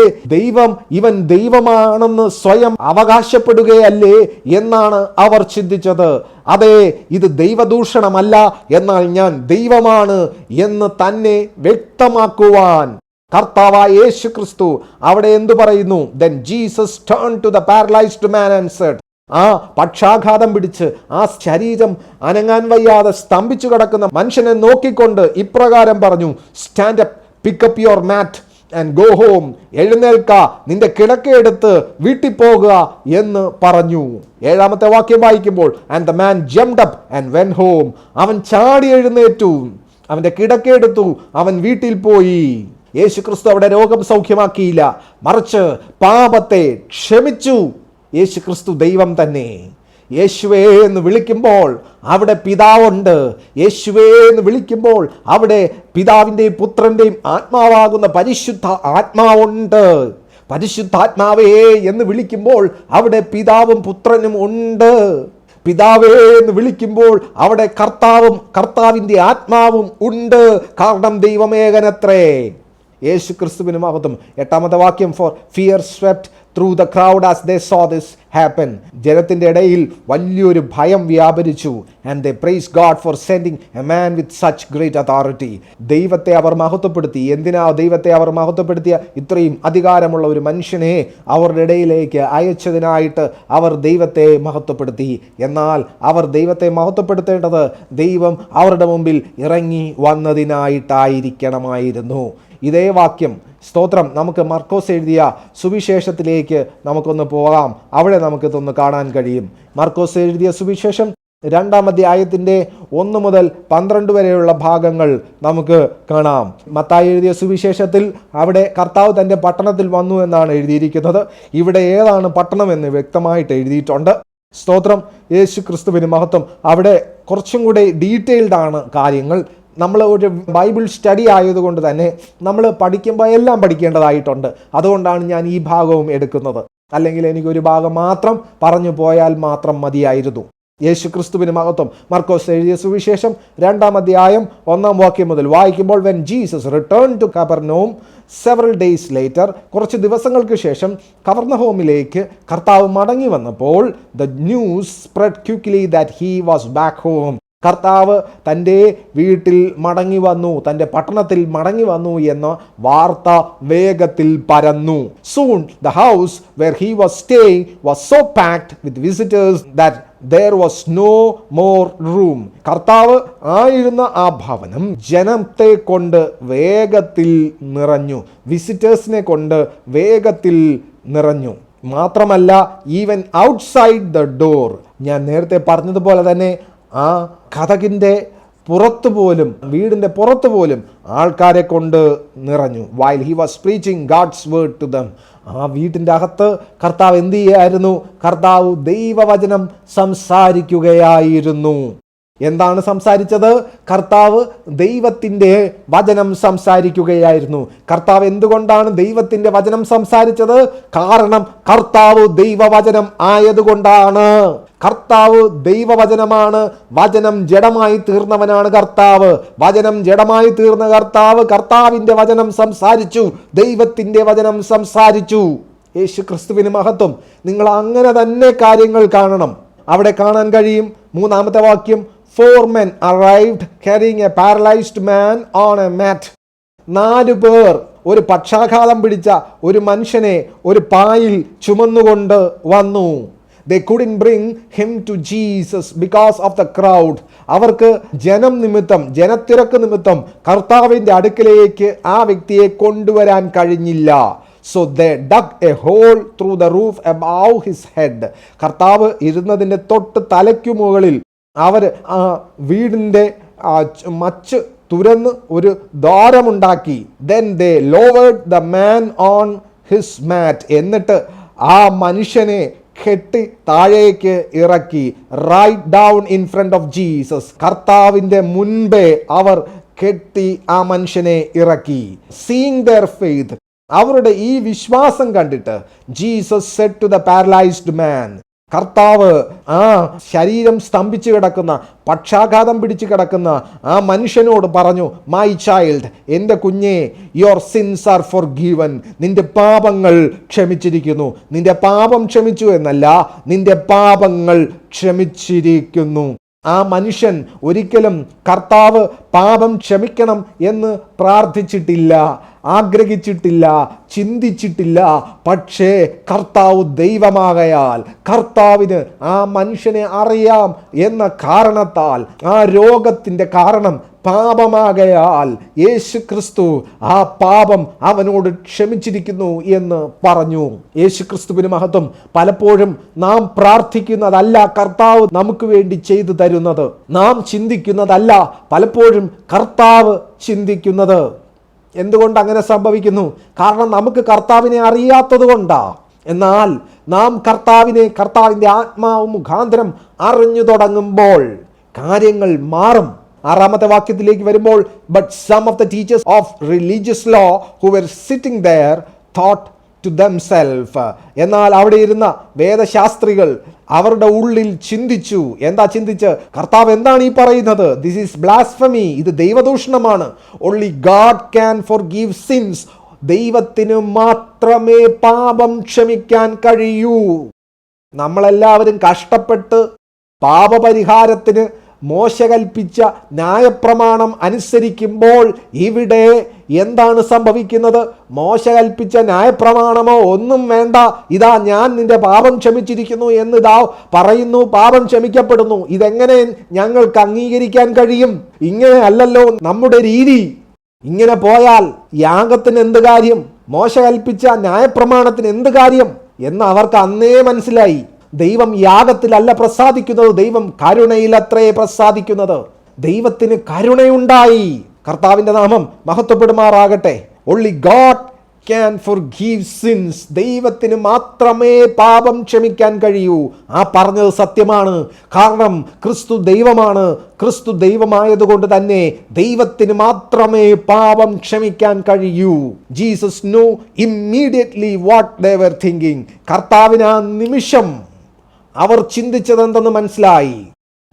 [SPEAKER 1] ഇവൻ ദൈവമാണെന്ന് സ്വയം അവകാശപ്പെടുകയല്ലേ എന്നാണ് അവർ ചിന്തിച്ചത്. അതെ, ഇത് ദൈവദൂഷണമല്ല, എന്നാൽ ഞാൻ ദൈവമാണ് എന്ന് തന്നെ വ്യക്തമാക്കുവാൻ കർത്താവായ യേശു ക്രിസ്തു അവിടെ എന്തു പറയുന്നു? Then Jesus turned to the paralyzed man and said, ആ പക്ഷാഘാതം പിടിച്ച് ആ ശരീരം അനങ്ങാൻ വയ്യാതെ സ്തംഭിച്ചു കിടക്കുന്ന മനുഷ്യനെ നോക്കിക്കൊണ്ട് ഇപ്രകാരം പറഞ്ഞു, stand up, pick up your mat and go home. എഴുന്നേൽക്ക, നിന്റെ കിടക്കയെടുത്ത് വീട്ടിൽ പോകുക എന്ന് പറഞ്ഞു. 7-ാമത്തെ വാക്യം വായിക്കുമ്പോൾ, and the man jumped up and went home. അവൻ ചാടി എഴുന്നേറ്റു, അവന്റെ കിടക്കയെടുത്തു, അവൻ വീട്ടിൽ പോയി. യേശു ക്രിസ്തു അവിടെ രോഗം സൗഖ്യമാക്കിയില്ല, മറിച്ച് പാപത്തെ ക്ഷമിച്ചു. യേശു ക്രിസ്തു ദൈവം തന്നെ. യേശുവേ എന്ന് വിളിക്കുമ്പോൾ അവിടെ പിതാവുണ്ട്. യേശുവേ എന്ന് വിളിക്കുമ്പോൾ അവിടെ പിതാവിൻ്റെയും പുത്രൻ്റെയും ആത്മാവാകുന്ന പരിശുദ്ധ ആത്മാവുണ്ട്. പരിശുദ്ധാത്മാവേ എന്ന് വിളിക്കുമ്പോൾ അവിടെ പിതാവും പുത്രനും ഉണ്ട്. പിതാവേ എന്ന് വിളിക്കുമ്പോൾ അവിടെ കർത്താവിൻ്റെ ആത്മാവും ഉണ്ട്. കാരണം ദൈവമേകനത്രേ. യേശു ക്രിസ്തുവിന് മഹത്വം. 8-ാമത്തെ വാക്യം, for fear swept through the crowd as they saw this happen. ജനത്തിൻ്റെ ഇടയിൽ വലിയൊരു ഭയം വ്യാപരിച്ചു. And they praise God for sending a man with such great authority. ദൈവത്തെ അവർ മഹത്വപ്പെടുത്തി. എന്തിനാ ദൈവത്തെ അവർ മഹത്വപ്പെടുത്തിയ? ഇത്രയും അധികാരമുള്ള ഒരു മനുഷ്യനെ അവരുടെ ഇടയിലേക്ക് അയച്ചതിനായിട്ട് അവർ ദൈവത്തെ മഹത്വപ്പെടുത്തി. എന്നാൽ അവർ ദൈവത്തെ മഹത്വപ്പെടുത്തേണ്ടത് ദൈവം അവരുടെ മുമ്പിൽ ഇറങ്ങി വന്നതിനായിട്ടായിരിക്കണമായിരുന്നു. ഇതേ വാക്യം, സ്തോത്രം, നമുക്ക് മർക്കോസ് എഴുതിയ സുവിശേഷത്തിലേക്ക് നമുക്കൊന്ന് പോകാം. അവിടെ നമുക്കിതൊന്ന് കാണാൻ കഴിയും. മർക്കോസ് എഴുതിയ സുവിശേഷം 2-ാം അധ്യായത്തിൻ്റെ 1 മുതൽ 12 വരെയുള്ള ഭാഗങ്ങൾ നമുക്ക് കാണാം. മത്തായി എഴുതിയ സുവിശേഷത്തിൽ അവിടെ കർത്താവ് തൻ്റെ പട്ടണത്തിൽ വന്നു എന്നാണ് എഴുതിയിരിക്കുന്നത്. ഇവിടെ ഏതാണ് പട്ടണം എന്ന് വ്യക്തമായിട്ട് എഴുതിയിട്ടുണ്ട്. സ്തോത്രം, യേശു ക്രിസ്തുവിന് മഹത്വം. അവിടെ കുറച്ചും കൂടെ ഡീറ്റെയിൽഡ് ആണ് കാര്യങ്ങൾ. നമ്മൾ ഒരു ബൈബിൾ സ്റ്റഡി ആയതുകൊണ്ട് തന്നെ നമ്മൾ പഠിക്കുമ്പോൾ എല്ലാം പഠിക്കേണ്ടതായിട്ടുണ്ട്. അതുകൊണ്ടാണ് ഞാൻ ഈ ഭാഗവും എടുക്കുന്നത്. അല്ലെങ്കിൽ എനിക്കൊരു ഭാഗം മാത്രം പറഞ്ഞു പോയാൽ മാത്രം മതിയായിരുന്നു. യേശു ക്രിസ്തുവിന് മഹത്വം. മർക്കോസ് എഴുതിയ സുവിശേഷം 2-ാം അധ്യായം 1-ാം വാക്യം മുതൽ വായിക്കുമ്പോൾ, when Jesus return to Capernaum several days later, കുറച്ച് ദിവസങ്ങൾക്ക് ശേഷം കവർനഹൂമിലേക്ക് കർത്താവ് മടങ്ങി വന്നപ്പോൾ, the news spread quickly that he was back home. കർത്താവ് തൻ്റെ വീട്ടിൽ മടങ്ങി വന്നു, തൻ്റെ പട്ടണത്തിൽ മടങ്ങി വന്നു എന്ന വാർത്ത വേഗത്തിൽ പരന്നു. Soon the house were he was staying was so packed with visitors that there was no more room. കർത്താവ് ആയിരുന്ന ആ ഭവനം ജനത്തെ കൊണ്ട് വേഗത്തിൽ നിറഞ്ഞു. വിസിറ്റേഴ്സിനെ കൊണ്ട് വേഗത്തിൽ നിറഞ്ഞു. മാത്രമല്ല, ഈവൻ ഔട്ട്സൈഡ് ദ ഡോർ, ഞാൻ നേരത്തെ പറഞ്ഞതുപോലെ തന്നെ ആ കതകിൻ്റെ പുറത്തു പോലും, വീടിൻ്റെ പുറത്തു പോലും ആൾക്കാരെ കൊണ്ട് നിറഞ്ഞു. While he was preaching God's word to them. ആ വീട്ടിൻ്റെ അകത്ത് കർത്താവ് എന്ത് ചെയ്യായിരുന്നു? കർത്താവ് ദൈവവചനം സംസാരിക്കുകയായിരുന്നു. എന്താണ് സംസാരിച്ചത്? കർത്താവ് ദൈവത്തിൻ്റെ വചനം സംസാരിക്കുകയായിരുന്നു. കർത്താവ് എന്തുകൊണ്ടാണ് ദൈവത്തിൻ്റെ വചനം സംസാരിച്ചത്? കാരണം കർത്താവ് ദൈവവചനം ആയതുകൊണ്ടാണ്. കർത്താവ് ദൈവവചനമാണ്. വചനം ജഡമായി തീർന്നവനാണ് കർത്താവ്. വചനം ജഡമായി തീർന്ന കർത്താവ് കർത്താവിൻ്റെ വചനം സംസാരിച്ചു. ദൈവത്തിൻ്റെ വചനം സംസാരിച്ചു. യേശു ക്രിസ്തുവിന് മഹത്വം. നിങ്ങൾ അങ്ങനെ തന്നെ കാര്യങ്ങൾ കാണണം. അവിടെ കാണാൻ കഴിയും. 3-ാമത്തെ വാക്യം, 4 men arrived carrying a paralyzed man on a mat. 4 പേർ ഒരു പക്ഷാഘാതം പിടിച്ച ഒരു മനുഷ്യനെ ഒരു പായിൽ ചുമന്നുകൊണ്ട് വന്നു. They couldn't bring him to Jesus because of the crowd. അവർക്ക് ജനം നിമിത്തം, ജനത്തിരക്ക് നിമിത്തം കർത്താവിൻ്റെ അടുക്കലേക്ക് ആ വ്യക്തിയെ കൊണ്ടുവരാൻ കഴിഞ്ഞില്ല. So they dug a hole through the roof above his head. കർത്താവ് ഇരുന്നതിൻ്റെ തൊട്ട് തലയ്ക്കു മുകളിൽ അവർ ആ വീടിൻ്റെ മച്ച് തുരന്ന് ഒരു ദ്വാരമുണ്ടാക്കി. Then they lowered the man on his mat. എന്നിട്ട് ആ മനുഷ്യനെ കെട്ടി താഴേക്ക് ഇറക്കി. Right down in front of Jesus. കർത്താവിൻ്റെ മുൻപേ അവർ കെട്ടി ആ മനുഷ്യനെ ഇറക്കി. സീയിങ് their faith, അവരുടെ ഈ വിശ്വാസം കണ്ടിട്ട്, Jesus said to the paralysed man, കർത്താവ് ആ ശരീരം സ്തംഭിച്ചു കിടക്കുന്ന, പക്ഷാഘാതം പിടിച്ചു കിടക്കുന്ന ആ മനുഷ്യനോട് പറഞ്ഞു, മൈ ചൈൽഡ്, എൻ്റെ കുഞ്ഞെ, your sins are forgiven. നിന്റെ പാപങ്ങൾ ക്ഷമിച്ചിരിക്കുന്നു. നിന്റെ പാപം ക്ഷമിച്ചു എന്നല്ല, നിന്റെ പാപങ്ങൾ ക്ഷമിച്ചിരിക്കുന്നു. ആ മനുഷ്യൻ ഒരിക്കലും കർത്താവ് പാപം ക്ഷമിക്കണം എന്ന് പ്രാർത്ഥിച്ചിട്ടില്ല, ആഗ്രഹിച്ചിട്ടില്ല, ചിന്തിച്ചിട്ടില്ല. പക്ഷേ കർത്താവ് ദൈവമാകയാൽ, കർത്താവിന് ആ മനുഷ്യനെ അറിയാം എന്ന കാരണത്താൽ, ആ രോഗത്തിൻ്റെ കാരണം പാപമാകയാൽ യേശു ക്രിസ്തു ആ പാപം അവനോട് ക്ഷമിച്ചിരിക്കുന്നു എന്ന് പറഞ്ഞു. യേശു ക്രിസ്തുവിന് മഹത്വം. പലപ്പോഴും നാം പ്രാർത്ഥിക്കുന്നതല്ല കർത്താവ് നമുക്ക് വേണ്ടി ചെയ്തു തരുന്നത്. നാം ചിന്തിക്കുന്നതല്ല പലപ്പോഴും കർത്താവ് ചിന്തിക്കുന്നത്. എന്തുകൊണ്ട് അങ്ങനെ സംഭവിക്കുന്നു? കാരണം നമുക്ക് കർത്താവിനെ അറിയാത്തത് കൊണ്ടാണ്. എന്നാൽ നാം കർത്താവിനെ, കർത്താവിൻ്റെ ആത്മാവ് മുഖാന്തരം അറിഞ്ഞു തുടങ്ങുമ്പോൾ കാര്യങ്ങൾ മാറും. 6-ാമത്തെ വാക്യത്തിലേക്ക് വരുമ്പോൾ, but some of the teachers of religious law who were sitting there thought to themselves. എന്നാൽ അവിടെ ഇരുന്ന വേദശാസ്ത്രികൾ അവരുടെ ഉള്ളിൽ ചിന്തിച്ചു. എന്താ ചിന്തിച്ച്? കർത്താവ് എന്താണ് ഈ പറയുന്നത്? ദിസ് ഈസ് ബ്ലാസ്ഫമി, ഇത് ദൈവദൂഷണമാണ്. Only God can forgive sins. ദൈവത്തിന് മാത്രമേ പാപം ക്ഷമിക്കാൻ കഴിയൂ. നമ്മളെല്ലാവരും കഷ്ടപ്പെട്ട് പാപപരിഹാരത്തിന് മോശ കൽപ്പിച്ച ന്യായപ്രമാണം അനുസരിക്കുമ്പോൾ ഇവിടെ എന്താണ് സംഭവിക്കുന്നത്? മോശ കൽപ്പിച്ച ന്യായപ്രമാണമോ ഒന്നും വേണ്ട, ഇതാ ഞാൻ നിന്റെ പാപം ക്ഷമിച്ചിരിക്കുന്നു എന്ന് ഇതാ പറയുന്നു, പാപം ക്ഷമിക്കപ്പെടുന്നു. ഇതെങ്ങനെ ഞങ്ങൾക്ക് അംഗീകരിക്കാൻ കഴിയും? ഇങ്ങനെ അല്ലല്ലോ നമ്മുടെ രീതി. ഇങ്ങനെ പോയാൽ യാഗത്തിന് എന്ത് കാര്യം? മോശ കൽപ്പിച്ച ന്യായപ്രമാണത്തിന് എന്ത് കാര്യം എന്ന് അവർക്ക് അന്നേ മനസ്സിലായി. ദൈവം യാഗത്തിലല്ല പ്രസാദിക്കുന്നത്, ദൈവം കരുണയിലത്രേ പ്രസാദിക്കുന്നത്. ദൈവത്തിന് കരുണയുണ്ടായി. കർത്താവിൻ്റെ നാമം മഹത്വപ്പെടുമാറാകട്ടെ. Only God can forgive sins. ദൈവത്തിന് മാത്രമേ പാപം ക്ഷമിക്കാൻ കഴിയൂ. ആ പറഞ്ഞത് സത്യമാണ്. കാരണം ക്രിസ്തു ദൈവമാണ്. ക്രിസ്തു ദൈവമായതുകൊണ്ട് തന്നെ ദൈവത്തിന് മാത്രമേ പാപം ക്ഷമിക്കാൻ കഴിയൂ. Jesus know immediately what they were thinking. കർത്താവിന് ആ നിമിഷം അവർ ചിന്തിച്ചതെന്തെന്ന്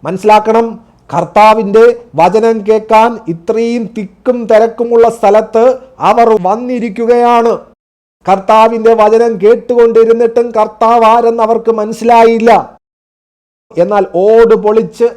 [SPEAKER 1] മനസ്സിലാക്കണം. കർത്താവിൻ്റെ വചനം കേൾക്കാൻ ഇത്രയും തിക്കും തിരക്കുമുള്ള സ്ഥലത്ത് അവർ വന്നിരിക്കുകയാണ്. കർത്താവിൻ്റെ വചനം കേട്ടുകൊണ്ടിരുന്നിട്ടും കർത്താവ് ആരെന്ന് അവർക്ക് മനസ്സിലായില്ല. എന്നാൽ ഓട് പൊളിച്ച്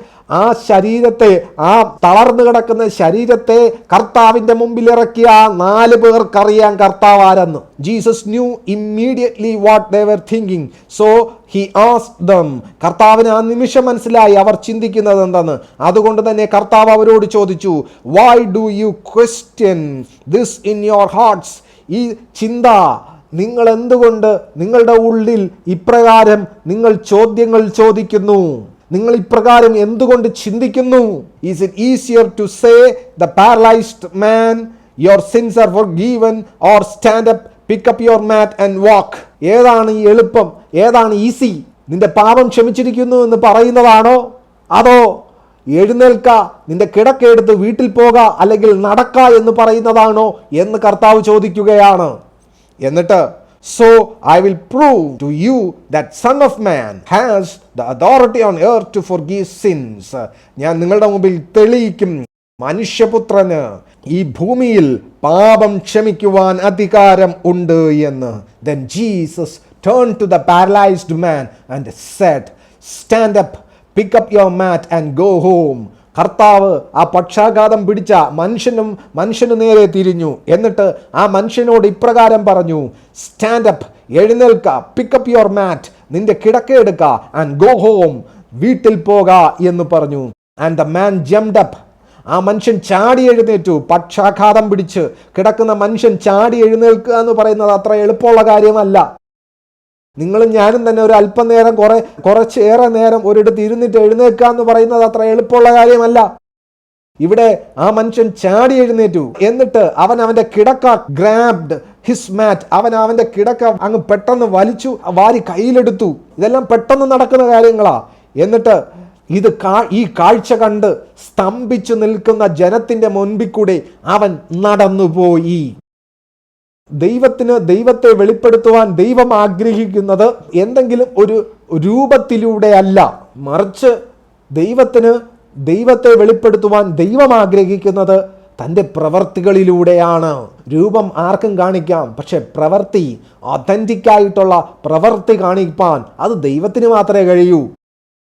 [SPEAKER 1] ആ ശരീരത്തെ, ആ തളർന്നു കിടക്കുന്ന ശരീരത്തെ കർത്താവിൻ്റെ മുമ്പിൽ ഇറക്കിയ ആ 4 പേർക്കറിയാം കർത്താവ് ആരെന്ന്. Jesus knew immediately what they were thinking. So he asked them. കർത്താവിന് ആ നിമിഷം മനസ്സിലായി അവർ ചിന്തിക്കുന്നത് എന്തെന്ന്. അതുകൊണ്ട് തന്നെ കർത്താവ് അവരോട് ചോദിച്ചു, why do you question this in your hearts. ഈ ചിന്ത നിങ്ങൾ എന്തുകൊണ്ട് നിങ്ങളുടെ ഉള്ളിൽ ഇപ്രകാരം നിങ്ങൾ ചോദ്യങ്ങൾ ചോദിക്കുന്നു? നിങ്ങൾ ഇപ്രകാരം എന്തുകൊണ്ട് ചിന്തിക്കുന്നു? Is it easier to say the paralysed man your sins are forgiven or stand up, pick up your mat and walk? ഏതാണ് ഈ എളുപ്പം? ഏതാണ് ഈസി? നിന്റെ പാപം ക്ഷമിച്ചിരിക്കുന്നു എന്ന് പറയുന്നതാണോ, അതോ എഴുന്നേൽക്ക, നിന്റെ കിടക്കെടുത്ത് വീട്ടിൽ പോക, അല്ലെങ്കിൽ നടക്ക എന്ന് പറയുന്നതാണോ എന്ന് കർത്താവ് ചോദിക്കുകയാണ്. എന്നിട്ട് so I will prove to you that Son of Man has the authority on earth to forgive sins. ഞാൻ നിങ്ങളുടെ മുമ്പിൽ തെളിയിക്കും, മനുഷ്യപുത്രന് ഈ ഭൂമിയിൽ പാപം ക്ഷമിക്കുവാൻ അധികാരം ഉണ്ട് എന്ന്. Then Jesus turned to the paralyzed man and said, stand up, pick up your mat and go home. കർത്താവ് ആ പക്ഷാഘാതം പിടിച്ച മനുഷ്യന് നേരെ തിരിഞ്ഞു. എന്നിട്ട് ആ മനുഷ്യനോട് ഇപ്രകാരം പറഞ്ഞു, സ്റ്റാൻഡ് അപ്പ്, എഴുന്നേൽക്ക, പിക്കപ്പ് യുവർ മാറ്റ്, നിന്റെ കിടക്കയെടുക്ക, ആൻഡ് ഗോ ഹോം, വീട്ടിൽ പോക എന്ന് പറഞ്ഞു. And the man jumped up. ആ മനുഷ്യൻ ചാടി എഴുന്നേറ്റു. പക്ഷാഘാതം പിടിച്ച് കിടക്കുന്ന മനുഷ്യൻ ചാടി എഴുന്നേൽക്കുക എന്ന് പറയുന്നത് അത്ര എളുപ്പമുള്ള കാര്യമല്ല. നിങ്ങളും ഞാനും തന്നെ ഒരു അല്പനേരം കുറച്ചേറെ നേരം ഒരിടത്ത് ഇരുന്നിട്ട് എഴുന്നേൽക്കുക എന്ന് പറയുന്നത് അത്ര എളുപ്പമുള്ള കാര്യമല്ല. ഇവിടെ ആ മനുഷ്യൻ ചാടി എഴുന്നേറ്റു. എന്നിട്ട് അവന്റെ കിടക്ക ഗ്രാബ്ഡ് ഹിസ് മാറ്റ്, അവന്റെ കിടക്ക അങ്ങ് പെട്ടെന്ന് വലിച്ചു വാരി കയ്യിലെടുത്തു. ഇതെല്ലാം പെട്ടെന്ന് നടക്കുന്ന കാര്യങ്ങളാ. എന്നിട്ട് ഈ കാഴ്ച കണ്ട് സ്തംഭിച്ചു നിൽക്കുന്ന ജനത്തിന്റെ മുൻപിൽ കൂടെ അവൻ നടന്നുപോയി. ദൈവത്തെ വെളിപ്പെടുത്തുവാൻ ദൈവം ആഗ്രഹിക്കുന്നത് എന്തെങ്കിലും ഒരു രൂപത്തിലൂടെ അല്ല, മറിച്ച് ദൈവത്തെ വെളിപ്പെടുത്തുവാൻ ദൈവം ആഗ്രഹിക്കുന്നത് തൻ്റെ പ്രവർത്തികളിലൂടെയാണ്. രൂപം ആർക്കും കാണിക്കാം, പക്ഷെ പ്രവൃത്തി, ഒതന്റിക് ആയിട്ടുള്ള പ്രവൃത്തി കാണിക്കാൻ അത് ദൈവത്തിന് മാത്രമേ കഴിയൂ.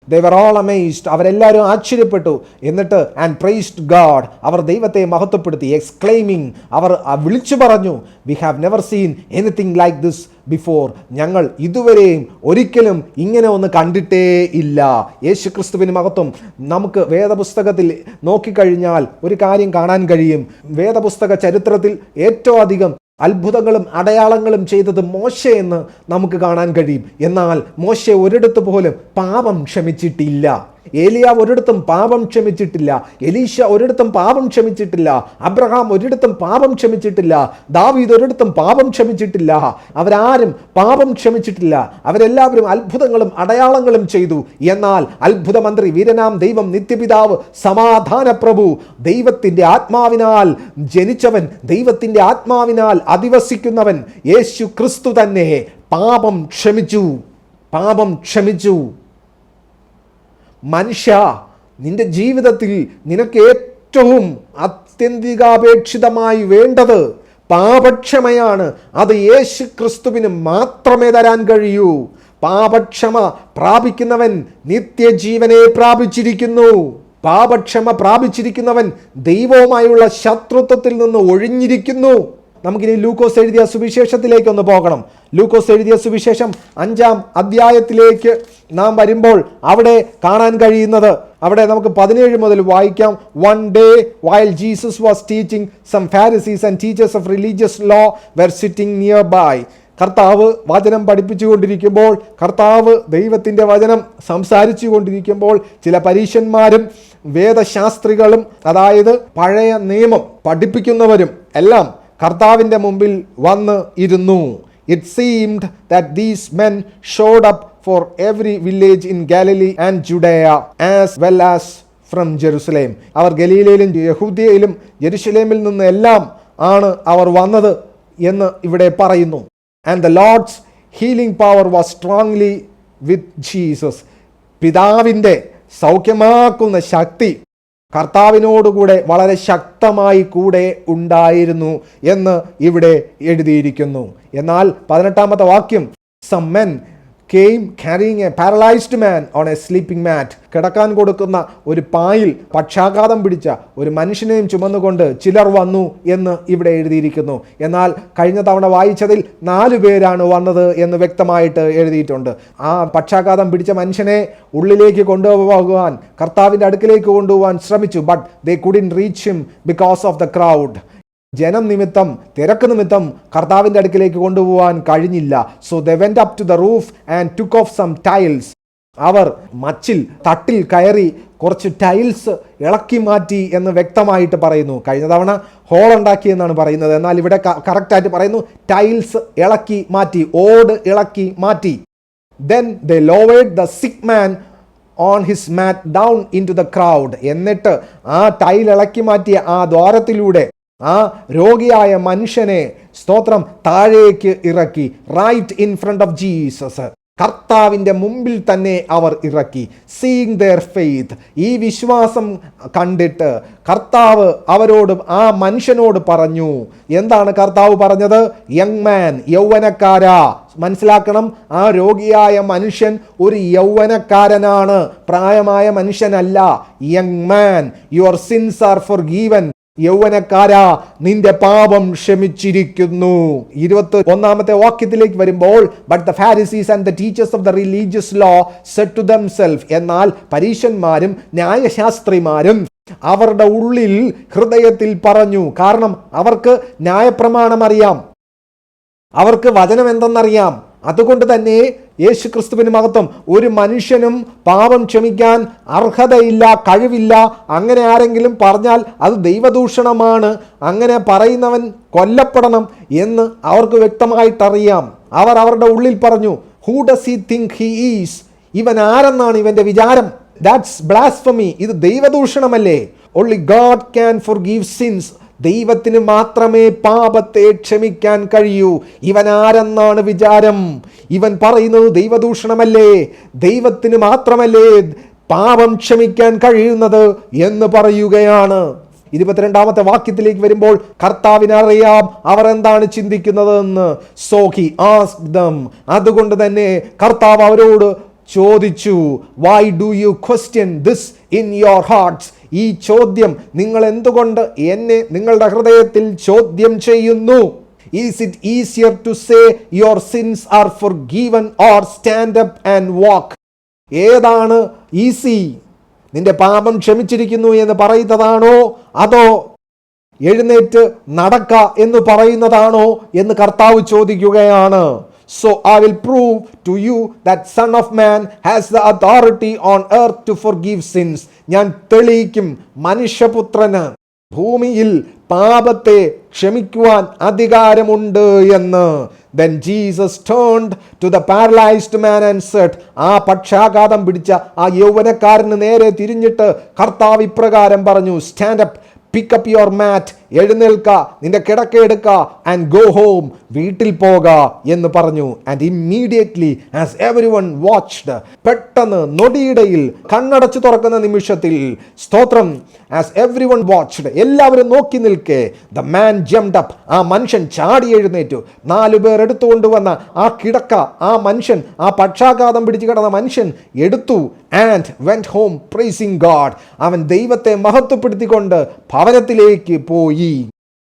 [SPEAKER 1] They were all amazed. അവരെല്ലാവരും ആശ്ചര്യപ്പെട്ടു. എന്നിട്ട് and praised God. അവർ ദൈവത്തെ മഹത്വപ്പെടുത്തി. exclaiming, അവർ വിളിച്ചു പറഞ്ഞു, we have never seen anything like this before. ഞങ്ങൾ ഇതുവരെയും ഒരിക്കലും ഇങ്ങനെ ഒന്ന് കണ്ടിട്ടേ ഇല്ല. യേശുക്രിസ്തുവിന് മഹത്വം. നമുക്ക് വേദപുസ്തകത്തിൽ നോക്കിക്കഴിഞ്ഞാൽ ഒരു കാര്യം കാണാൻ കഴിയും. വേദപുസ്തക ചരിത്രത്തിൽ ഏറ്റവും അധികം അത്ഭുതങ്ങളും അടയാളങ്ങളും ചെയ്തത് മോശെ എന്ന് നമുക്ക് കാണാൻ കഴിയും. എന്നാൽ മോശെ ഒരിടത്ത് പോലും പാപം ക്ഷമിച്ചിട്ടില്ല. ഏലിയാവ് ഒരിടത്തും പാപം ക്ഷമിച്ചിട്ടില്ല. എലീശ ഒരിടത്തും പാപം ക്ഷമിച്ചിട്ടില്ല. അബ്രഹാം ഒരിടത്തും പാപം ക്ഷമിച്ചിട്ടില്ല. ദാവീദ് ഒരിടത്തും പാപം ക്ഷമിച്ചിട്ടില്ല. അവരാരും പാപം ക്ഷമിച്ചിട്ടില്ല. അവരെല്ലാവരും അത്ഭുതങ്ങളും അടയാളങ്ങളും ചെയ്തു. എന്നാൽ അത്ഭുത മന്ത്രി, വീരനാം ദൈവം, നിത്യപിതാവ്, സമാധാന പ്രഭു, ദൈവത്തിൻ്റെ ആത്മാവിനാൽ ജനിച്ചവൻ, ദൈവത്തിൻ്റെ ആത്മാവിനാൽ അധിവസിക്കുന്നവൻ യേശു ക്രിസ്തു തന്നെ പാപം ക്ഷമിച്ചു. മനുഷ്യ, നിന്റെ ജീവിതത്തിൽ നിനക്ക് ഏറ്റവും അത്യന്തികാപേക്ഷിതമായി വേണ്ടത് പാപക്ഷമയാണ്. അത് യേശു ക്രിസ്തുവിന് മാത്രമേ തരാൻ കഴിയൂ. പാപക്ഷമ പ്രാപിക്കുന്നവൻ നിത്യജീവനെ പ്രാപിച്ചിരിക്കുന്നു. പാപക്ഷമ പ്രാപിച്ചിരിക്കുന്നവൻ ദൈവവുമായുള്ള ശത്രുത്വത്തിൽ നിന്ന് ഒഴിഞ്ഞിരിക്കുന്നു. നമുക്കിനി ലൂക്കോസ് എഴുതിയ സുവിശേഷത്തിലേക്ക് ഒന്ന് പോകണം. ലൂക്കോസ് എഴുതിയ സുവിശേഷം 5-ാം അധ്യായത്തിലേക്ക് നാം വരുമ്പോൾ അവിടെ കാണാൻ കഴിയുന്നത്, അവിടെ നമുക്ക് 17 മുതൽ വായിക്കാം. One day while Jesus was teaching, some Pharisees and teachers of religious law were sitting nearby. കർത്താവ് വചനം പഠിപ്പിച്ചുകൊണ്ടിരിക്കുമ്പോൾ, കർത്താവ് ദൈവത്തിൻ്റെ വചനം സംസാരിച്ചു കൊണ്ടിരിക്കുമ്പോൾ ചില പരീശന്മാരും വേദശാസ്ത്രികളും, അതായത് പഴയ നിയമം പഠിപ്പിക്കുന്നവരും എല്ലാം കർത്താവിൻ്റെ മുമ്പിൽ വന്ന് ഇരുന്നു. It seemed that these men showed up for every village in Galilee and Judea as well as from Jerusalem. അവർ ഗലീലയിലും യഹൂദ്യയിലും യെരുശലേമിൽ നിന്ന് എല്ലാം ആണ് അവർ വന്നത് എന്ന് ഇവിടെ പറയുന്നു. And the Lord's healing power was strongly with Jesus. പിതാവിൻ്റെ സൗഖ്യമാക്കുന്ന ശക്തി കർത്താവിനോടുകൂടെ വളരെ ശക്തമായി കൂടെ ഉണ്ടായിരുന്നു എന്ന് ഇവിടെ എഴുതിയിരിക്കുന്നു. എന്നാൽ 18-ാമത്തെ വാക്യം, some men came carrying a paralyzed man on a sleeping mat. കിടക്കാൻ കൊടുക്കുന്ന ഒരു പായിൽ പക്ഷാഘാതം പിടിച്ച ഒരു മനുഷ്യനെയും ചുമന്നുകൊണ്ട് ചിലർ വന്നു എന്ന് ഇവിടെ എഴുതിയിരിക്കുന്നു. എന്നാൽ കഴിഞ്ഞ തവണ വായിച്ചതിൽ 4 പേരാണ് വന്നത് എന്ന് വ്യക്തമായിട്ട് എഴുതിയിട്ടുണ്ട്. ആ പക്ഷാഘാതം പിടിച്ച മനുഷ്യനെ ഉള്ളിലേക്ക് കൊണ്ടുപോകുവാൻ, കർത്താവിൻ്റെ അടുക്കിലേക്ക് കൊണ്ടുപോകാൻ ശ്രമിച്ചു. But they couldn't reach him because of the crowd. ജനം നിമിത്തം, തിരക്ക് നിമിത്തം കർത്താവിൻ്റെ അടുക്കിലേക്ക് കൊണ്ടുപോകാൻ കഴിഞ്ഞില്ല. So they went up to the roof and took off some tiles. അവർ മച്ചിൽ, തട്ടിൽ കയറി കുറച്ച് ടൈൽസ് ഇളക്കി മാറ്റി എന്ന് വ്യക്തമായിട്ട് പറയുന്നു. കഴിഞ്ഞ തവണ ഹോൾ ഉണ്ടാക്കി എന്നാണ് പറയുന്നത്. എന്നാൽ ഇവിടെ കറക്റ്റായിട്ട് പറയുന്നു ടൈൽസ് ഇളക്കി മാറ്റി, ഓട് ഇളക്കി മാറ്റി. Then they lowered the sick man on his mat down into the crowd. എന്നിട്ട് ആ ടൈൽ ഇളക്കി മാറ്റിയ ആ ദ്വാരത്തിലൂടെ ആ രോഗിയായ മനുഷ്യനെ, സ്തോത്രം, താഴേക്ക് ഇറക്കി. Right in front of Jesus, കർത്താവിൻ്റെ മുമ്പിൽ തന്നെ അവർ ഇറക്കി. സീയിങ് ദെയർ ഫെയ്ത്ത്, ഈ വിശ്വാസം കണ്ടിട്ട് കർത്താവ് അവരോട്, ആ മനുഷ്യനോട് പറഞ്ഞു. എന്താണ് കർത്താവ് പറഞ്ഞത്? യങ് മാൻ, യൗവനക്കാരാ. മനസ്സിലാക്കണം, ആ രോഗിയായ മനുഷ്യൻ ഒരു യൗവനക്കാരനാണ്, പ്രായമായ മനുഷ്യനല്ല. Young man, your sins are forgiven. യൗവനക്കാരാ, നിന്റെ പാപം ക്ഷമിച്ചിരിക്കുന്നു. 21-ാമത്തെ വാക്യത്തിലേക്ക് വരുമ്പോൾ, but the Pharisees and the teachers of the religious law said to themselves. എന്നാൽ പരീശന്മാരും ന്യായശാസ്ത്രിമാരും അവരുടെ ഉള്ളിൽ, ഹൃദയത്തിൽ പറഞ്ഞു. കാരണം അവർക്ക് ന്യായപ്രമാണം അറിയാം, അവർക്ക് വചനം എന്തെന്നറിയാം. അതുകൊണ്ട് തന്നെ യേശു ക്രിസ്തുവിന് മഹത്വം, ഒരു മനുഷ്യനും പാപം ക്ഷമിക്കാൻ അർഹതയില്ല, കഴിവില്ല. അങ്ങനെ ആരെങ്കിലും പറഞ്ഞാൽ അത് ദൈവദൂഷണമാണ്, അങ്ങനെ പറയുന്നവൻ കൊല്ലപ്പെടണം എന്ന് അവർക്ക് വ്യക്തമായിട്ടറിയാം. അവർ അവരുടെ ഉള്ളിൽ പറഞ്ഞു, who does he think he is? ഇവൻ ആരെന്നാണ് ഇവന്റെ വിചാരം? That's blasphemy. ഇത് ദൈവദൂഷണമല്ലേ? Only God can forgive sins. ദൈവത്തിന് മാത്രമേ പാപത്തെ ക്ഷമിക്കാൻ കഴിയൂ. ഇവൻ ആരെന്നാണ് വിചാരം? ഇവൻ പറയുന്നത് ദൈവദൂഷണമല്ലേ? ദൈവത്തിന് മാത്രമല്ലേ പാപം ക്ഷമിക്കാൻ കഴിയുന്നത് എന്ന് പറയുകയാണ്. 22-ാമത്തെ വാക്യത്തിലേക്ക് വരുമ്പോൾ കർത്താവിനറിയാം അവർ എന്താണ് ചിന്തിക്കുന്നതെന്ന്. So he asked them. അതുകൊണ്ട് തന്നെ കർത്താവ് അവരോട് ചോദിച്ചു, why do you question this in your hearts? ഈ ചോദ്യം നിങ്ങൾ എന്തുകൊണ്ട് എന്നെ നിങ്ങളുടെ ഹൃദയത്തിൽ ചോദ്യം ചെയ്യുന്നു? Is it easier to say your sins are forgiven or stand up and walk? ഏതാണ് ഈസി? നിന്റെ പാപം ക്ഷമിച്ചിരിക്കുന്നു എന്ന് പറയുന്നതാണോ, അതോ എഴുന്നേറ്റ് നടക്ക എന്ന് പറയുന്നതാണോ എന്ന് കർത്താവ് ചോദിക്കുകയാണ്. So I will prove to you that Son of Man has the authority on earth to forgive sins. ഞാൻ തെളിയിക്കും മനുഷ്യപുത്രന് ഭൂമിയിൽ പാപത്തെ ക്ഷമിക്കുവാൻ അധികാരമുണ്ട് എന്ന്. Then Jesus turned to the paralyzed man and said, ആ പക്ഷാഘാതം പിടിച്ച ആ യൗവനക്കാരന് നേരെ തിരിഞ്ഞിട്ട് കർത്താവ് ഇപ്രകാരം പറഞ്ഞു, stand up, pick up your mat, എഴുന്നേൽക്ക, നിന്റെ കിടക്ക എടുക്ക, ആൻഡ് ഗോ ഹോം, വീട്ടിൽ പോക എന്ന് പറഞ്ഞു. And immediately as everyone watched, പെട്ടെന്ന് നൊടിയിടയിൽ കണ്ണടച്ചു തുറക്കുന്ന നിമിഷത്തിൽ, സ്തോത്രം, ആസ് എവരിവൺ വാച്ച്ഡ്, എല്ലാവരും നോക്കി നിൽക്കെ, ദ മാൻ ജംപ്ഡ് അപ്പ്, ആ മനുഷ്യൻ ചാടി എഴുന്നേറ്റു. 4 പേർ എടുത്തുകൊണ്ടുവന്ന ആ കിടക്ക ആ മനുഷ്യൻ, ആ പക്ഷാഘാതം പിടിച്ചു കിടന്ന മനുഷ്യൻ എടുത്തു. And went home pricing God, അവൻ ദൈവത്തെ മഹത്വപ്പെടുത്തിക്കൊണ്ട് ഭവനത്തിലേക്ക് പോയി.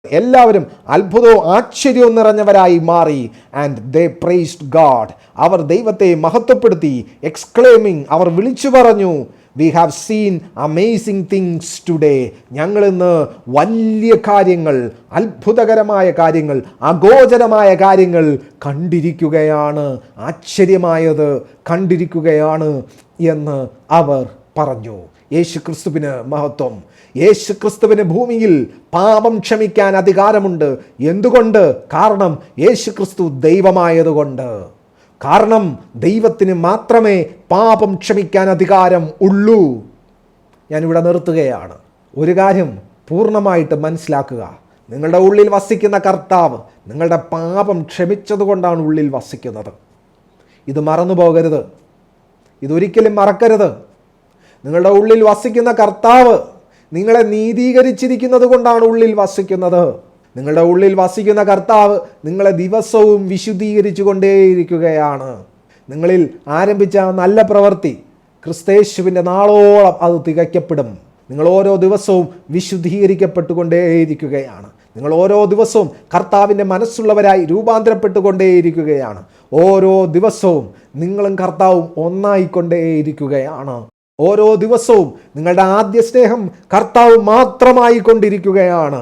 [SPEAKER 1] എല്ലാവരും അത്ഭുതവും ആശ്ചര്യവും നിറഞ്ഞവരായി മാറി. ആൻഡ് ദേ പ്രൈസ്ഡ് ഗാഡ്, അവർ ദൈവത്തെ മഹത്വപ്പെടുത്തി. എക്സ്ക്ലെയിമിങ്, അവർ വിളിച്ചു പറഞ്ഞു, we have seen amazing things today, ഞങ്ങളിന്ന് വലിയ കാര്യങ്ങൾ, അത്ഭുതകരമായ കാര്യങ്ങൾ, അഗോചരമായ കാര്യങ്ങൾ കണ്ടിരിക്കുകയാണ്, ആശ്ചര്യമായത് കണ്ടിരിക്കുകയാണ് എന്ന് അവർ പറഞ്ഞു. യേശു ക്രിസ്തുവിന് മഹത്വം. യേശു ക്രിസ്തുവിന് ഭൂമിയിൽ പാപം ക്ഷമിക്കാൻ അധികാരമുണ്ട്. എന്തുകൊണ്ട്? കാരണം യേശു ക്രിസ്തു ദൈവമായതുകൊണ്ട്. കാരണം ദൈവത്തിന് മാത്രമേ പാപം ക്ഷമിക്കാൻ അധികാരം ഉള്ളൂ. ഞാനിവിടെ നിർത്തുകയാണ്. ഒരു കാര്യം പൂർണ്ണമായിട്ട് മനസ്സിലാക്കുക, നിങ്ങളുടെ ഉള്ളിൽ വസിക്കുന്ന കർത്താവ് നിങ്ങളുടെ പാപം ക്ഷമിച്ചതുകൊണ്ടാണ് ഉള്ളിൽ വസിക്കുന്നത്. ഇത് മറന്നു പോകരുത്, ഇതൊരിക്കലും മറക്കരുത്. നിങ്ങളുടെ ഉള്ളിൽ വസിക്കുന്ന കർത്താവ് നിങ്ങളെ നീതീകരിച്ചിരിക്കുന്നത് കൊണ്ടാണ് ഉള്ളിൽ വസിക്കുന്നത്. നിങ്ങളുടെ ഉള്ളിൽ വസിക്കുന്ന കർത്താവ് നിങ്ങളെ ദിവസവും വിശുദ്ധീകരിച്ചു കൊണ്ടേയിരിക്കുകയാണ്. നിങ്ങളിൽ ആരംഭിച്ച നല്ല പ്രവൃത്തി ക്രിസ്തയേശുവിൻ്റെ നാളോളം അത് തികയ്ക്കപ്പെടും. നിങ്ങൾ ഓരോ ദിവസവും വിശുദ്ധീകരിക്കപ്പെട്ടുകൊണ്ടേയിരിക്കുകയാണ്. നിങ്ങൾ ഓരോ ദിവസവും കർത്താവിൻ്റെ മനസ്സുള്ളവരായി രൂപാന്തരപ്പെട്ടുകൊണ്ടേയിരിക്കുകയാണ്. ഓരോ ദിവസവും നിങ്ങളും കർത്താവും ഒന്നായിക്കൊണ്ടേയിരിക്കുകയാണ്. ഓരോ ദിവസവും നിങ്ങളുടെ ആദ്യ സ്നേഹം കർത്താവ് മാത്രമായി കൊണ്ടിരിക്കുകയാണ്.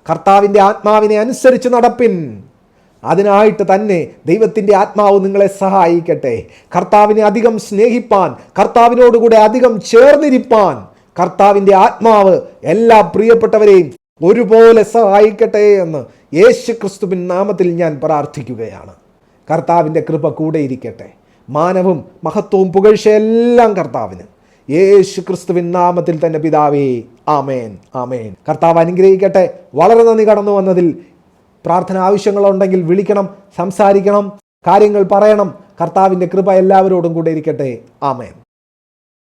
[SPEAKER 1] കർത്താവിൻ്റെ ആത്മാവിനെ അനുസരിച്ച് നടപ്പിൻ. അതിനായിട്ട് തന്നെ ദൈവത്തിൻ്റെ ആത്മാവ് നിങ്ങളെ സഹായിക്കട്ടെ. കർത്താവിനെ അധികം സ്നേഹിപ്പാൻ, കർത്താവിനോടുകൂടെ അധികം ചേർന്നിരിപ്പാൻ കർത്താവിൻ്റെ ആത്മാവ് എല്ലാ പ്രിയപ്പെട്ടവരെയും ഒരുപോലെ സഹായിക്കട്ടെ എന്ന് യേശു ക്രിസ്തുവിൻ നാമത്തിൽ ഞാൻ പ്രാർത്ഥിക്കുകയാണ്. കർത്താവിൻ്റെ കൃപ കൂടെ ഇരിക്കട്ടെ. മാനവും മഹത്വവും പുകഴ്ചയെല്ലാം കർത്താവിന്, യേശു ക്രിസ്തുവിൻ നാമത്തിൽ തന്നെ പിതാവേ, ആമേൻ, ആമേൻ. കർത്താവ് അനുഗ്രഹിക്കട്ടെ. വളരെ നന്ദി കടന്നു വന്നതിൽ. പ്രാർത്ഥന ആവശ്യങ്ങളുണ്ടെങ്കിൽ വിളിക്കണം, സംസാരിക്കണം, കാര്യങ്ങൾ പറയണം. കർത്താവിൻ്റെ കൃപ എല്ലാവരോടും കൂടെ ഇരിക്കട്ടെ. ആമേൻ.